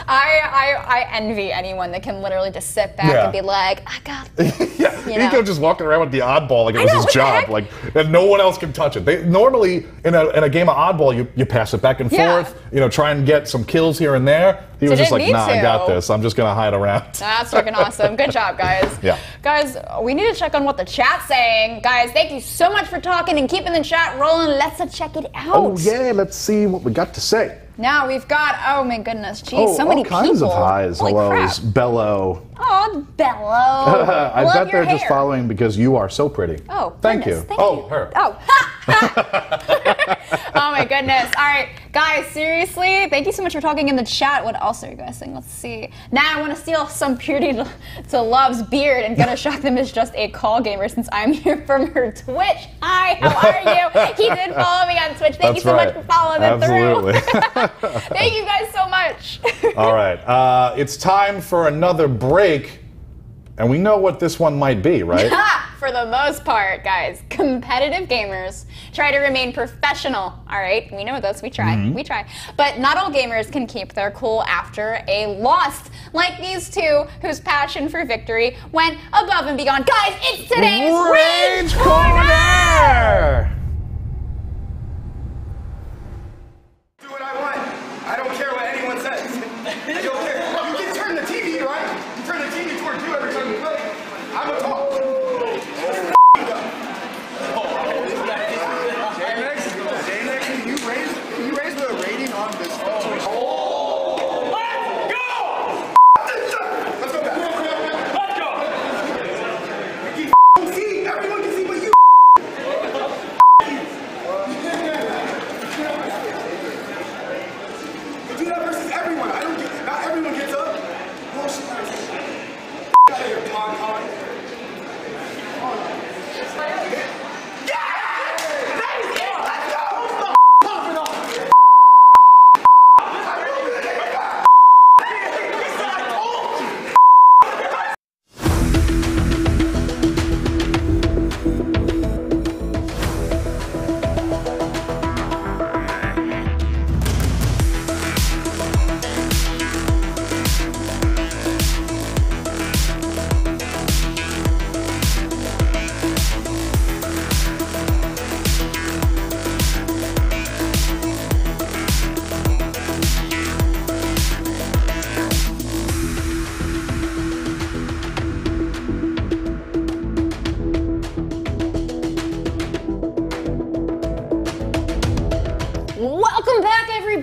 I envy anyone that can literally just sit back and be like, I got this. Eco just walking around with the oddball like it was his job, like, and no one else can touch it. They normally in a game of oddball, you pass it back and forth, try and get some kills here and there. He was just like, nah, I got this. I'm just gonna hide around. That's freaking awesome. Good job, guys. Yeah. Guys, we need to check on what the chat's saying. Guys, thank you so much for talking and keeping the chat rolling. Let's check it out. Oh yeah, let's see what we got to say. Now we've got, oh my goodness, geez, so many people. All kinds of highs, hellos, crap. Bello. Oh, Bello. I bet they're just following because you are so pretty. Oh, thank you. Thank you. Her. Oh, oh my goodness. All right, guys, seriously, thank you so much for talking in the chat. What else are you guys saying? Let's see. Now I want to steal some Purity to Love's beard and gonna shock them as just a call gamer since I'm here from her Twitch. Hi, how are you? He did follow me on Twitch. Thank you so much for following it through. Thank you guys so much. All right, it's time for another break, and we know what this one might be, right? For the most part, guys, competitive gamers try to remain professional, all right? We know this, we try, we try. But not all gamers can keep their cool after a loss, like these two whose passion for victory went above and beyond. Guys, it's today's Rage Corner! Do what I want. I don't care what anyone says. I don't care. You can turn the TV, right? You turn the TV towards you every time you play. I'm a talk. J-Nex, can you raise the rating on this? Let's go! Let's go back. Let's go! You can see, everyone can see what you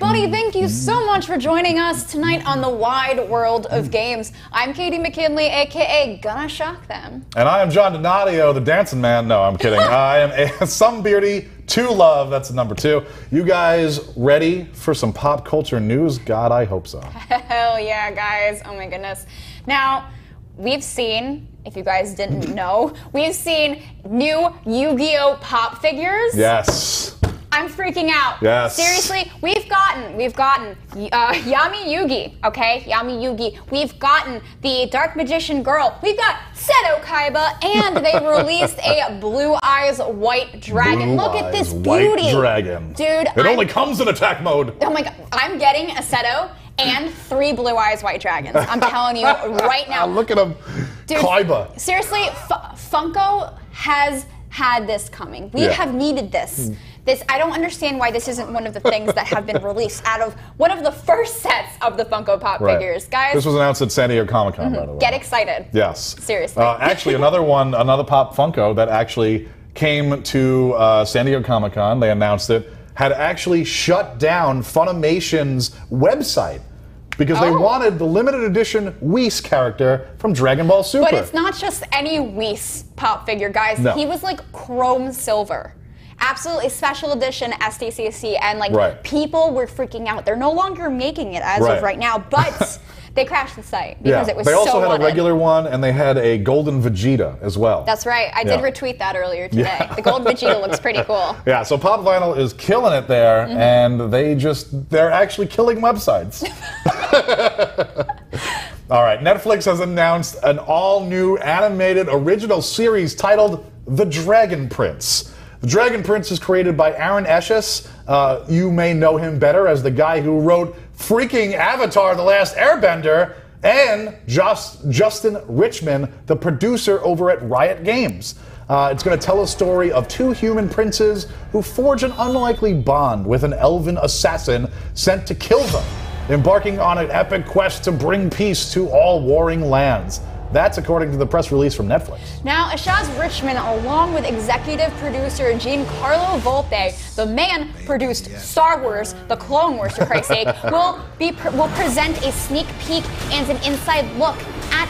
everybody. Thank you so much for joining us tonight on the wide world of games. I'm Katie McKinley, aka Gonna Shock Them. And I am John Donadio, the dancing man. No, I'm kidding. I am some beardy to love. That's number 2. You guys ready for some pop culture news? God, I hope so. Hell yeah, guys. Oh my goodness. Now, we've seen, if you guys didn't know, we've seen new Yu-Gi-Oh! Pop figures. Yes. I'm freaking out. Yes. Seriously, we've gotten Yami Yugi, okay? Yami Yugi. We've gotten the Dark Magician Girl. We've got Seto Kaiba, and they released a Blue Eyes White Dragon. Look at this beauty. White Dragon. Dude, it only comes in attack mode. Oh my god, I'm getting a Seto and 3 Blue Eyes White Dragons. I'm telling you right now. Look at him. Dude, Kaiba. Seriously, Funko has had this coming. We have needed this. I don't understand why this isn't one of the things that have been released out of one of the first sets of the Funko Pop figures. Guys, this was announced at San Diego Comic-Con, by the way. Get excited. Yes. Seriously. Actually, another Pop Funko that actually came to San Diego Comic-Con, they announced it, had actually shut down Funimation's website because they wanted the limited edition Whis character from Dragon Ball Super. But it's not just any Whis pop figure, guys. No. He was like chrome silver. Absolutely special edition SDCC, and people were freaking out. They're no longer making it as of right now, but they crashed the site because it was so They also had wanted. a regular one, and they had a golden Vegeta as well. That's right. I did retweet that earlier today. The gold Vegeta looks pretty cool. Yeah, so Pop Vinyl is killing it there, and they're actually killing websites. All right, Netflix has announced an all-new animated original series titled The Dragon Prince. The Dragon Prince is created by Aaron Esches. You may know him better as the guy who wrote freaking Avatar: The Last Airbender, and Justin Richmond, the producer over at Riot Games. It's going to tell a story of 2 human princes who forge an unlikely bond with an elven assassin sent to kill them, embarking on an epic quest to bring peace to all warring lands. That's according to the press release from Netflix. Now, Ashaz Richmond, along with executive producer Giancarlo Volpe, the man produced Star Wars, The Clone Wars, for Christ's sake, will present a sneak peek and an inside look at,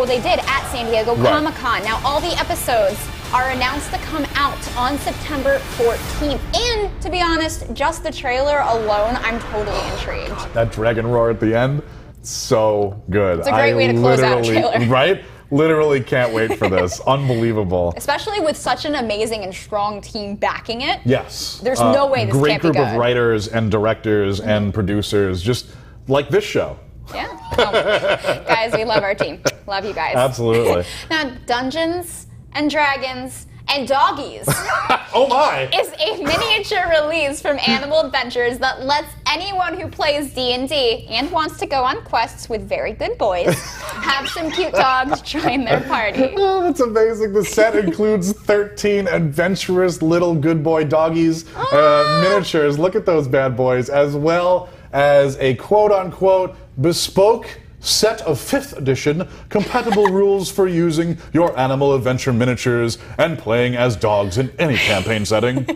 they did at San Diego Comic-Con. Now, all the episodes are announced to come out on September 14th. And, to be honest, just the trailer alone, I'm totally intrigued. That dragon roar at the end. So good. It's a great way to close out a trailer. Right? Literally can't wait for this. Unbelievable. Especially with such an amazing and strong team backing it. Yes. There's no way this can't be good. Great group of writers and directors and producers, just like this show. Yeah. Guys, we love our team. Love you guys. Absolutely. Now, Dungeons and Dragons and Doggies oh my! is a miniature release from Animal Adventures that lets anyone who plays D&D and wants to go on quests with very good boys have some cute dogs join their party. Oh, that's amazing. The set includes 13 adventurous little good boy doggies, miniatures. Look at those bad boys, as well as a quote-unquote bespoke set of 5th edition compatible rules for using your animal adventure miniatures and playing as dogs in any campaign setting.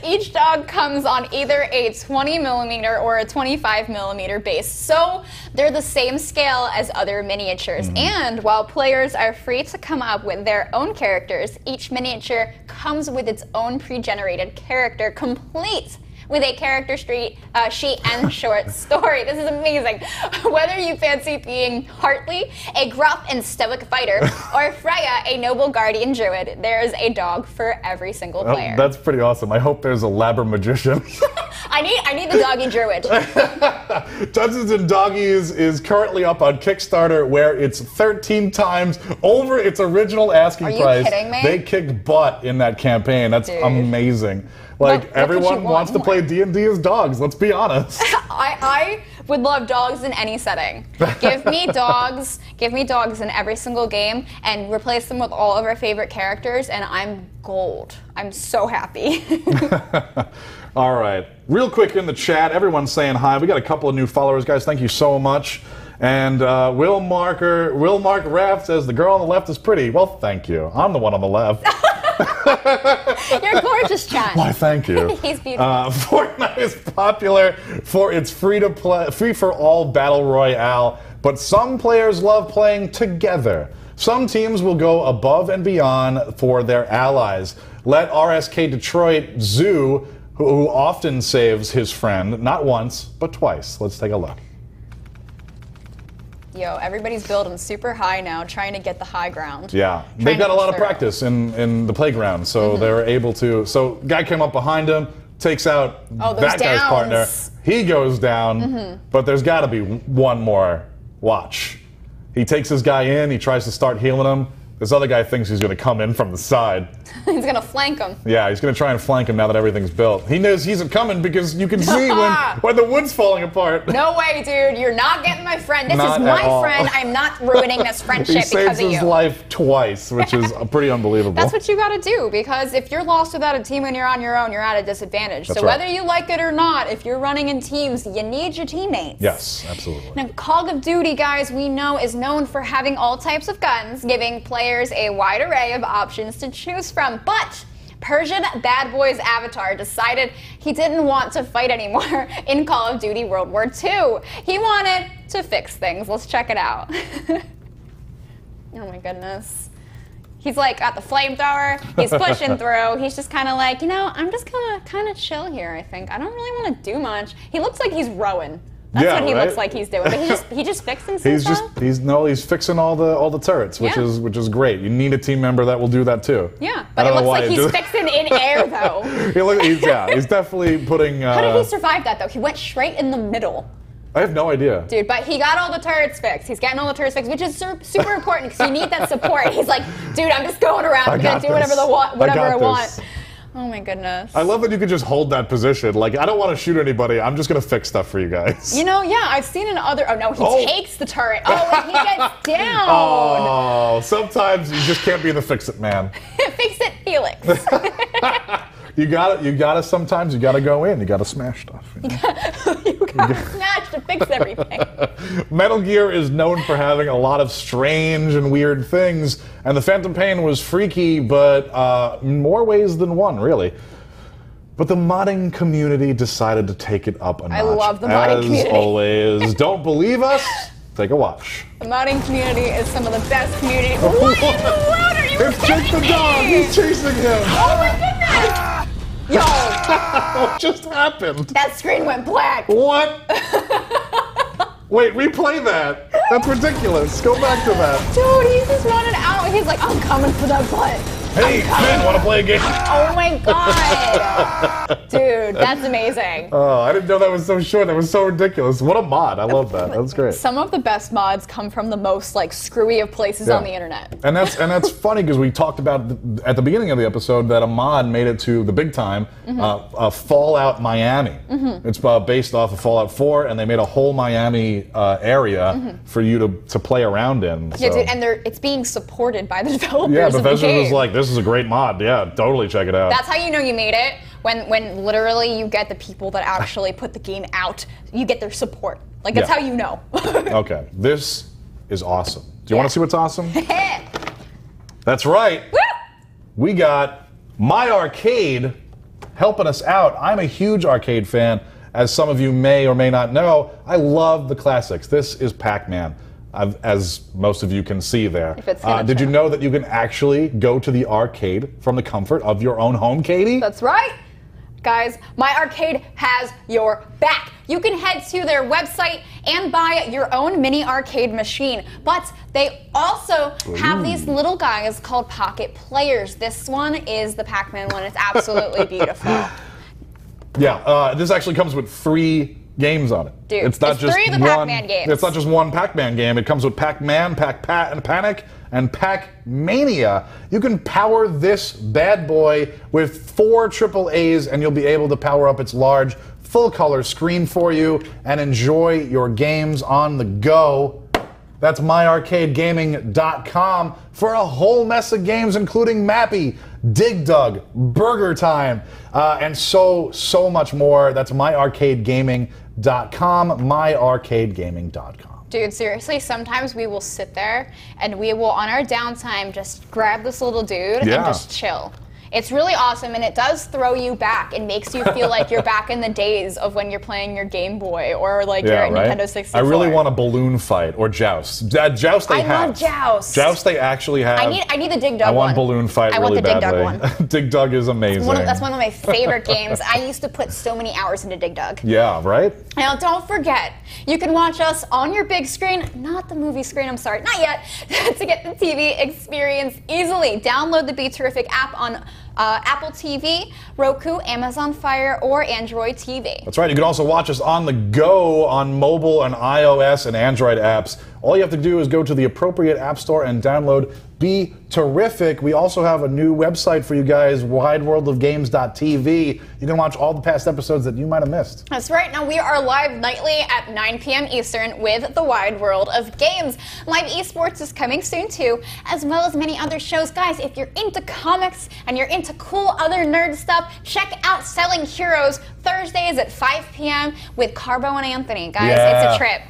Each dog comes on either a 20mm or a 25mm base, so they're the same scale as other miniatures. And while players are free to come up with their own characters, each miniature comes with its own pre-generated character, complete with a character sheet and short story. This is amazing. Whether you fancy being Hartley, a gruff and stoic fighter, or Freya, a noble guardian druid, there's a dog for every single player. That's pretty awesome. I hope there's a Labra magician. I need the doggy druid. Dungeons and Doggies is currently up on Kickstarter, where it's 13 times over its original asking price. Are you kidding me? They kicked butt in that campaign. That's amazing. Like, what everyone wants to play D&D as dogs, let's be honest. I would love dogs in any setting. Give me dogs in every single game, and replace them with all of our favorite characters, and I'm gold. I'm so happy. All right, real quick in the chat, everyone's saying hi. We got a couple of new followers, guys. Thank you so much. And Will Mark Raft says the girl on the left is pretty. Well, thank you. I'm the one on the left. You're gorgeous, Chad. Why, thank you. He's beautiful. Fortnite is popular for its free-for-all battle royale, but some players love playing together. Some teams will go above and beyond for their allies. Let RSK Detroit Zoo, who often saves his friend, not once, but twice. Let's take a look. Yo, everybody's building super high now, trying to get the high ground. Yeah, they've got a lot of practice in the playground, so they're able to. So, guy came up behind him, takes out that guy's partner. He goes down, but there's got to be one more. Watch. He takes this guy in, he tries to start healing him. This other guy thinks he's going to come in from the side. He's going to flank him. Yeah, he's going to try and flank him now that everything's built. He knows he's coming because you can see when the wood's falling apart. No way, dude. You're not getting my friend. This is my friend. I'm not ruining this friendship because of you. He saves his life twice, which is pretty unbelievable. That's what you got to do, because if you're lost without a team and you're on your own, you're at a disadvantage. That's so right. whether you like it or not, if you're running in teams, you need your teammates. Yes, absolutely. Now, Call of Duty, guys, we know is known for having all types of guns, giving players a wide array of options to choose from. But Persian Bad Boy's avatar decided he didn't want to fight anymore in Call of Duty World War II. He wanted to fix things. Let's check it out. Oh my goodness. He's like got the flamethrower, he's pushing through. He's just kind of like, you know, I'm just gonna kind of chill here, I think. I don't really want to do much. He looks like he's rowing. That's what he looks like he's doing. But he just fixed himself. He's fixing all the turrets, which is great. You need a team member that will do that too. Yeah, but it looks like he's fixing in air though. He's definitely putting. How did he survive that though? He went straight in the middle. I have no idea. Dude, but he got all the turrets fixed. He's getting all the turrets fixed, which is super important because you need that support. He's like, dude, I'm just going around. I'm gonna do whatever I want. Oh my goodness. I love that you could just hold that position. Like, I don't want to shoot anybody. I'm just going to fix stuff for you guys. You know, yeah, I've seen in other... Oh, no, he takes the turret. Oh, and he gets down. Oh, sometimes you just can't be the fix-it man. Fix it, Felix. Sometimes you gotta go in. You gotta smash stuff. You gotta smash to fix everything. Metal Gear is known for having a lot of strange and weird things, and the Phantom Pain was freaky, but in more ways than one, really. But the modding community decided to take it up a notch. I love the modding community. As always, don't believe us? Take a watch. The modding community is some of the best community. What in the world are you It's Jake the dog. He's chasing him. Oh my goodness. Yo! What just happened? That screen went black. What? Wait, replay that. That's ridiculous. Go back to that. Dude, he's just running out. He's like, I'm coming for that butt. Hey, Finn, want to play a game? Oh my god. Dude, that's amazing. Oh, I didn't know that was so short. That was so ridiculous. What a mod. I love that. That's great. Some of the best mods come from the most like screwy of places on the internet. And that's funny because we talked about at the beginning of the episode that a mod made it to the big time, Fallout Miami. It's based off of Fallout 4, and they made a whole Miami area for you to play around in. Yeah, dude, and it's being supported by the developers. Yeah, of the Bethesda game. was like, this is a great mod. Yeah, totally check it out. That's how you know you made it. When literally you get the people that actually put the game out, you get their support. Like, that's how you know. Okay, this is awesome. Do you want to see what's awesome? That's right. Woo! We got My Arcade helping us out. I'm a huge arcade fan. As some of you may or may not know, I love the classics. This is Pac-Man, as most of you can see there. Did you know that you can actually go to the arcade from the comfort of your own home, Katie? That's right. Guys, My Arcade has your back. You can head to their website and buy your own mini arcade machine. But they also have these little guys called Pocket Players. This one is the Pac-Man one. It's absolutely beautiful. Yeah, this actually comes with 3 games on it. Dude, it's not just three of the Pac-Man games. It's not just one Pac-Man game. It comes with Pac-Man, Pac-Panic, and Pac-Mania. You can power this bad boy with 4 AAAs, and you'll be able to power up its large, full-color screen for you and enjoy your games on the go. That's myarcadegaming.com for a whole mess of games, including Mappy, Dig Dug, Burger Time, and so much more. That's myarcadegaming.com, myarcadegaming.com. Dude, seriously, sometimes we will sit there and we will, on our downtime, just grab this little dude and just chill. It's really awesome, and it does throw you back. It makes you feel like you're back in the days of when you're playing your Game Boy or like your Nintendo 64. I really want a balloon fight or joust. Joust they have. I love joust. Joust they actually have. I need the Dig Dug one. I want balloon fight really badly. I want the Dig Dug one. Dig Dug is amazing. That's one of my favorite games. I used to put so many hours into Dig Dug. Yeah, right? Now, don't forget, you can watch us on your big screen, not the movie screen, I'm sorry, not yet, to get the TV experience easily. Download the Be Terrific app on Apple TV, Roku, Amazon Fire, or Android TV. That's right. You can also watch us on the go on mobile and iOS and Android apps. All you have to do is go to the appropriate app store and download Be Terrific. We also have a new website for you guys, wideworldofgames.tv. You can watch all the past episodes that you might have missed. That's right. Now, we are live nightly at 9 p.m. Eastern with the Wide World of Games. Live eSports is coming soon, too, as well as many other shows. Guys, if you're into comics and you're into cool other nerd stuff, check out Selling Heroes Thursdays at 5 p.m. with Carbo and Anthony. Guys, it's a trip.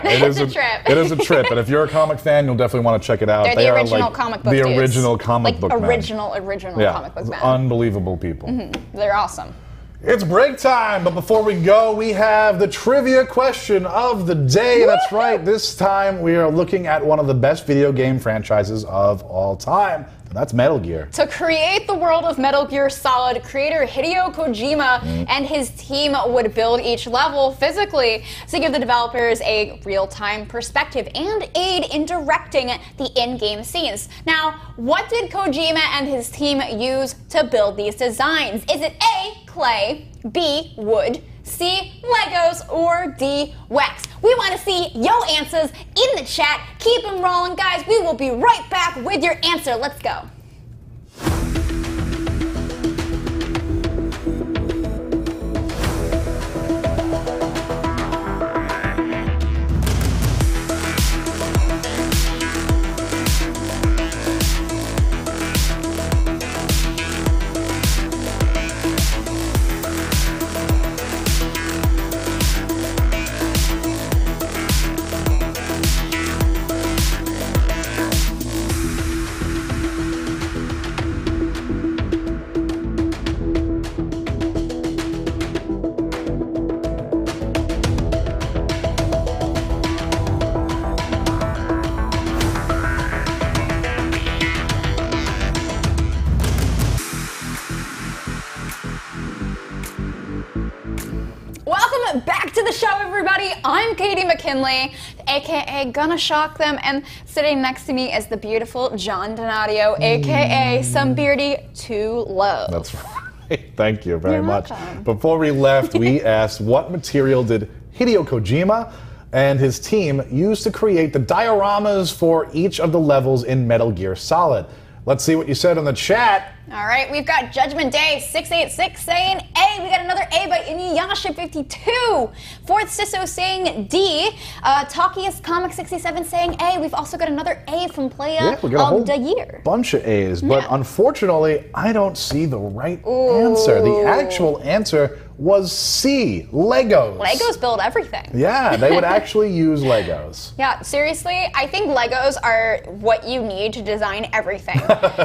It is a trip. It is a trip. And if you're a comic fan, you'll definitely want to check it out. They're the original comic book dudes. The original comic book original comic book man. Unbelievable people. They're awesome. It's break time, but before we go, we have the trivia question of the day. That's right. This time we are looking at one of the best video game franchises of all time. And that's Metal Gear. To create the world of Metal Gear Solid, creator Hideo Kojima and his team would build each level physically to give the developers a real-time perspective and aid in directing the in-game scenes. Now, what did Kojima and his team use to build these designs? Is it A, clay, B, wood, C, Legos, or D, wax? We want to see your answers in the chat. Keep them rolling, guys. We will be right back with your answer. Let's go. Welcome back to the show, everybody. I'm Katie McKinley, aka Gonna Shock Them, and sitting next to me is the beautiful John Donadio, aka Some Beardy to Love. That's right. Thank you very much. Welcome. Before we left, we asked what material did Hideo Kojima and his team use to create the dioramas for each of the levels in Metal Gear Solid. Let's see what you said in the chat. All right, we've got Judgment Day 686 saying A. We got another A by Inuyasha 52. Fourth Sisso saying D. Talkiest Comic 67 saying A. We've also got another A from Playa we got a whole of the Year. Bunch of A's, but unfortunately, I don't see the right answer. The actual answer was C, Legos. Legos build everything. Yeah, they would actually use Legos. Yeah, seriously, I think Legos are what you need to design everything.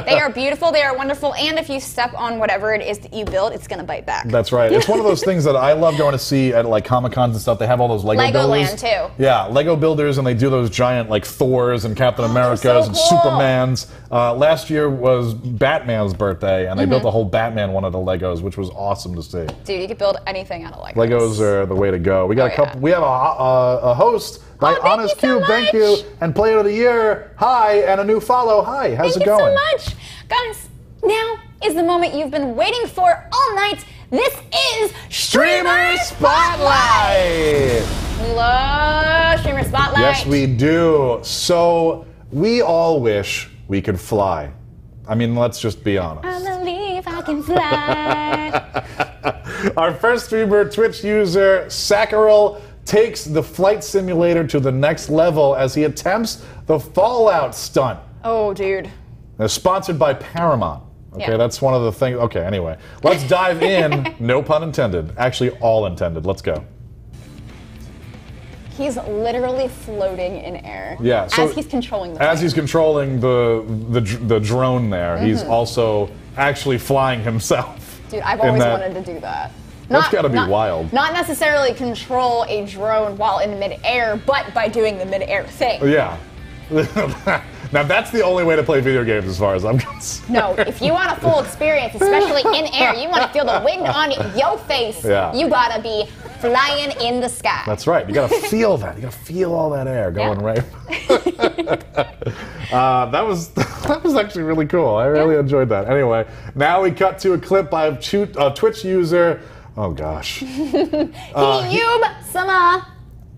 They are beautiful, they are wonderful, and if you step on whatever it is that you build, it's going to bite back. That's right. It's one of those things that I love going to see at like Comic-Cons and stuff. They have all those Lego builders. Legoland, too. Yeah, Lego builders, and they do those giant like Thors and Captain Americas so and cool. Supermans. Last year was Batman's birthday, and they built the whole Batman one of the Legos, which was awesome to see. Dude, you could build anything out of Legos. Legos are the way to go. We got a couple. We have a host by Honest Cube. Thank you, and Player of the Year. Hi, and a new follow. Hi, how's it going? Thank you so much, guys. Now is the moment you've been waiting for all night. This is Streamer Spotlight. We love Streamer Spotlight. Yes, we do. So we all wish we could fly. I mean, let's just be honest. I believe I can fly. Our first streamer, Twitch user Sakaril, takes the flight simulator to the next level as he attempts the Fallout stunt. Oh, dude. They're sponsored by Paramount. Okay, Yeah. that's one of the things. Okay, anyway, let's dive in. No pun intended. Actually, all intended. Let's go. He's literally floating in air. Yeah, so as he's controlling the As plane. he's controlling the drone there, he's also actually flying himself. Dude, I've always wanted to do that. That's gotta be wild. Not necessarily control a drone while in midair, but by doing the midair thing. Yeah. Now that's the only way to play video games as far as I'm concerned. No, if you want a full experience, especially in air, you want to feel the wind on your face, you gotta be flying in the sky. That's right. You gotta feel that. You gotta feel all that air going right. That was actually really cool. I really enjoyed that. Anyway, now we cut to a clip by a Twitch user. Oh gosh. Hiyub-sama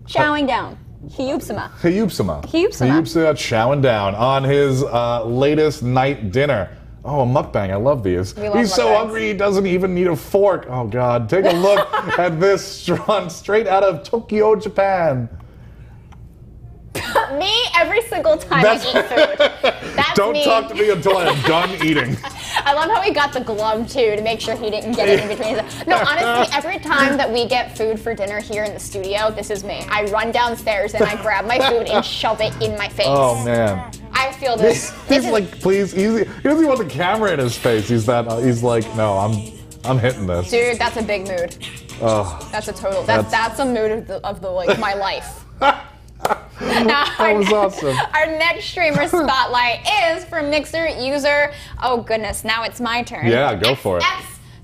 chowing down. Hiyub-sama. Hiyub-sama Hiyub-sama. chowing down on his latest night dinner. Oh, a mukbang. I love these. He's so hungry he doesn't even need a fork. Oh, God. Take a look at this drawn straight out of Tokyo, Japan. Me, every single time I eat food. That's Don't me. talk to me until I'm done eating. I love how he got the glove, too, to make sure he didn't get it in between his... No, honestly, every time that we get food for dinner here in the studio, this is me. I run downstairs and I grab my food and shove it in my face. Oh, man. I feel this. He's like, please, he doesn't even want the camera in his face. He's like, no, I'm hitting this. Dude, that's a big mood. Oh, That's a total... That's a mood of the like, my life. Now, that was awesome. Our next streamer spotlight is from Mixer user. Oh goodness, now it's my turn. Yeah, go for it.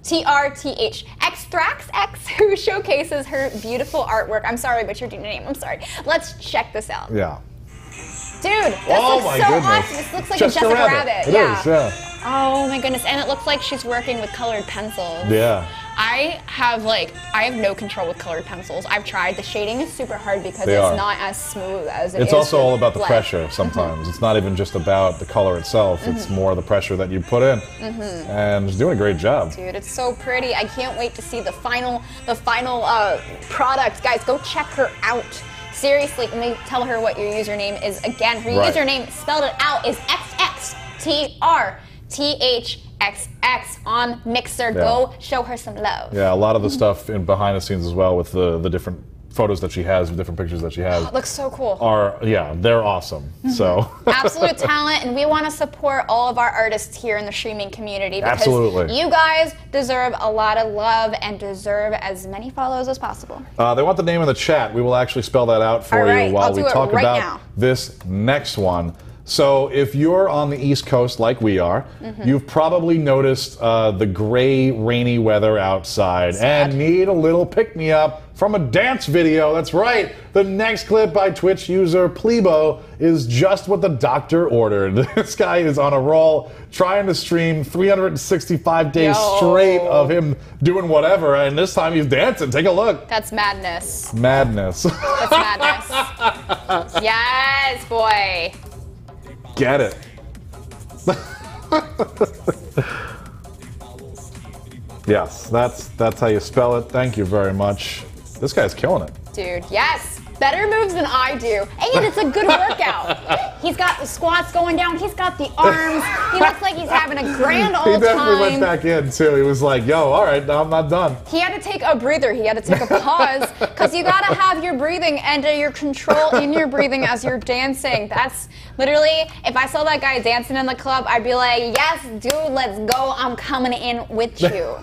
XTRTH Xtrax X, who showcases her beautiful artwork. I'm sorry, but your name. I'm sorry. Let's check this out. Yeah. Dude, this Oh looks my so goodness. awesome. This looks like Jessica a Jessica Rabbit. It is, yeah. Oh my goodness, and it looks like she's working with colored pencils. Yeah. I have no control with colored pencils. I've tried. The shading is super hard because They it's are. not as smooth as it is. It's also all about the lead. pressure sometimes. It's not even just about the color itself. It's more the pressure that you put in. And she's doing a great job. Dude, it's so pretty. I can't wait to see the final product. Guys, go check her out. Seriously, let me tell her what your username is again. Her username, spelled it out, is XXTRTHXX on Mixer. Go show her some love. Yeah, a lot of the stuff in behind the scenes as well with the different photos that she has, the different pictures that she has. Looks so cool. They're awesome. So Absolute talent, and we want to support all of our artists here in the streaming community because Absolutely. you guys deserve a lot of love and deserve as many follows as possible. they want the name in the chat. We will actually spell that out for All right, you while I'll we do it talk right about now. this next one. So if you're on the East Coast like we are, you've probably noticed the gray, rainy weather outside and need a little pick-me-up from a dance video. That's right. The next clip by Twitch user Plebo is just what the doctor ordered. This guy is on a roll trying to stream 365 days straight of him doing whatever, and this time he's dancing. Take a look. That's madness. Madness. That's madness. Yes, boy. Get it. Yes, that's how you spell it. Thank you very much. This guy's killing it. Dude, yes. Better moves than I do. And it's a good workout. He's got the squats going down. He's got the arms. He looks like he's having a grand old time. He definitely went back in, too. He was like, yo, all right, now I'm not done. He had to take a breather. He had to take a pause because you got to have your breathing and your control in your breathing as you're dancing. That's literally, if I saw that guy dancing in the club, I'd be like, yes, dude, let's go. I'm coming in with you.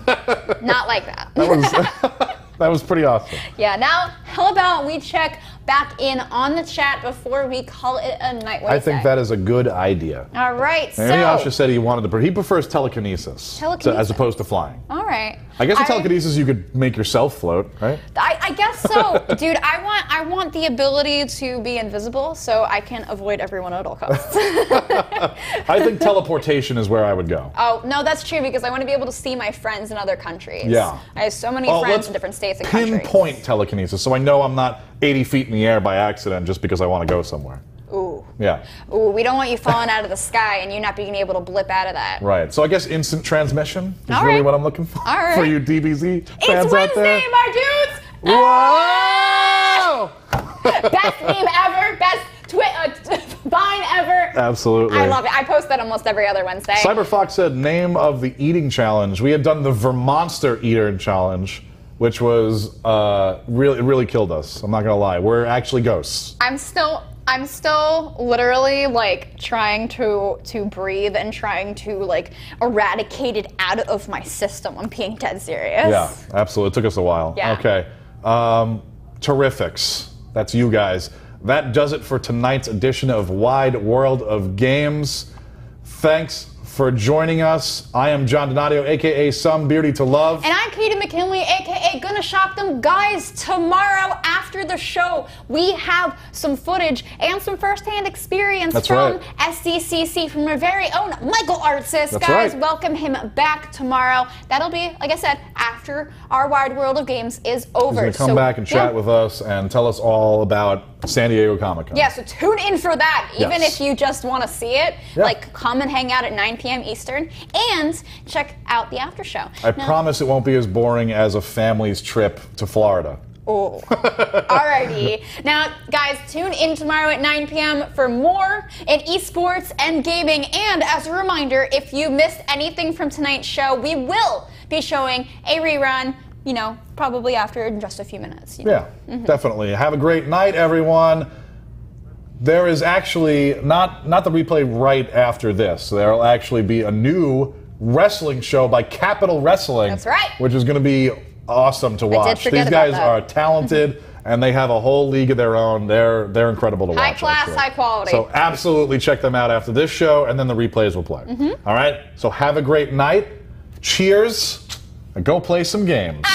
Not like that. That was pretty awesome. Yeah, now, how about we check back in on the chat before we call it a night? I think that is a good idea. All right, so... Yasha said he prefers telekinesis. As opposed to flying. All right. I guess with telekinesis you could make yourself float, right? I guess so. Dude, I want the ability to be invisible so I can avoid everyone at all costs. I think teleportation is where I would go. Oh, no, that's true because I want to be able to see my friends in other countries. Yeah. I have so many friends in different states and countries. Pinpoint telekinesis, so I know I'm not 80 feet in the air by accident just because I want to go somewhere. Ooh. Yeah. Ooh, we don't want you falling out of the sky and you not being able to blip out of that. Right. So I guess instant transmission is All really right. what I'm looking for. All right. For you DBZ fans It's out Wednesday, there. my dudes! Whoa! Best meme ever, best Vine ever. Absolutely. I love it. I post that almost every other Wednesday. CyberFox said name of the eating challenge. We had done the Vermonster Eater challenge, which was really killed us. I'm not gonna lie. We're actually ghosts. I'm still literally like trying to breathe and trying to like eradicate it out of my system. I'm being dead serious. Yeah, absolutely. It took us a while. Yeah. Okay. Terrifics. That's you guys. That does it for tonight's edition of Wide World of Games. Thanks for joining us. I am John Donadio, aka Some Beauty to Love. And I'm Katie McKinley, aka Gonna Shock Them. Guys, tomorrow after the show, we have some footage and some first-hand experience from SDCC, from our very own Michael Artsis. Guys, welcome him back tomorrow. That'll be, like I said, after our Wide World of Games is over. He's gonna come back and chat with us and tell us all about San Diego Comic-Con. Yeah, so tune in for that, even if you just want to see it. Like, come and hang out at 9 p.m. Eastern, and check out the after show. I promise it won't be as boring as a family's trip to Florida. Oh, alrighty. Now, guys, tune in tomorrow at 9 p.m. for more in esports and gaming. And as a reminder, if you missed anything from tonight's show, we will be showing a rerun, you know, probably after just a few minutes. You know? Yeah, definitely. Have a great night, everyone. There is actually not the replay right after this. There will actually be a new wrestling show by Capital Wrestling. That's right. Which is going to be awesome to watch. These guys are talented, and they have a whole league of their own. They're incredible to watch. High class, high quality. So absolutely check them out after this show, and then the replays will play. All right? So have a great night. Cheers, and go play some games.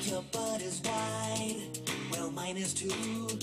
Your butt is wide, well mine is too.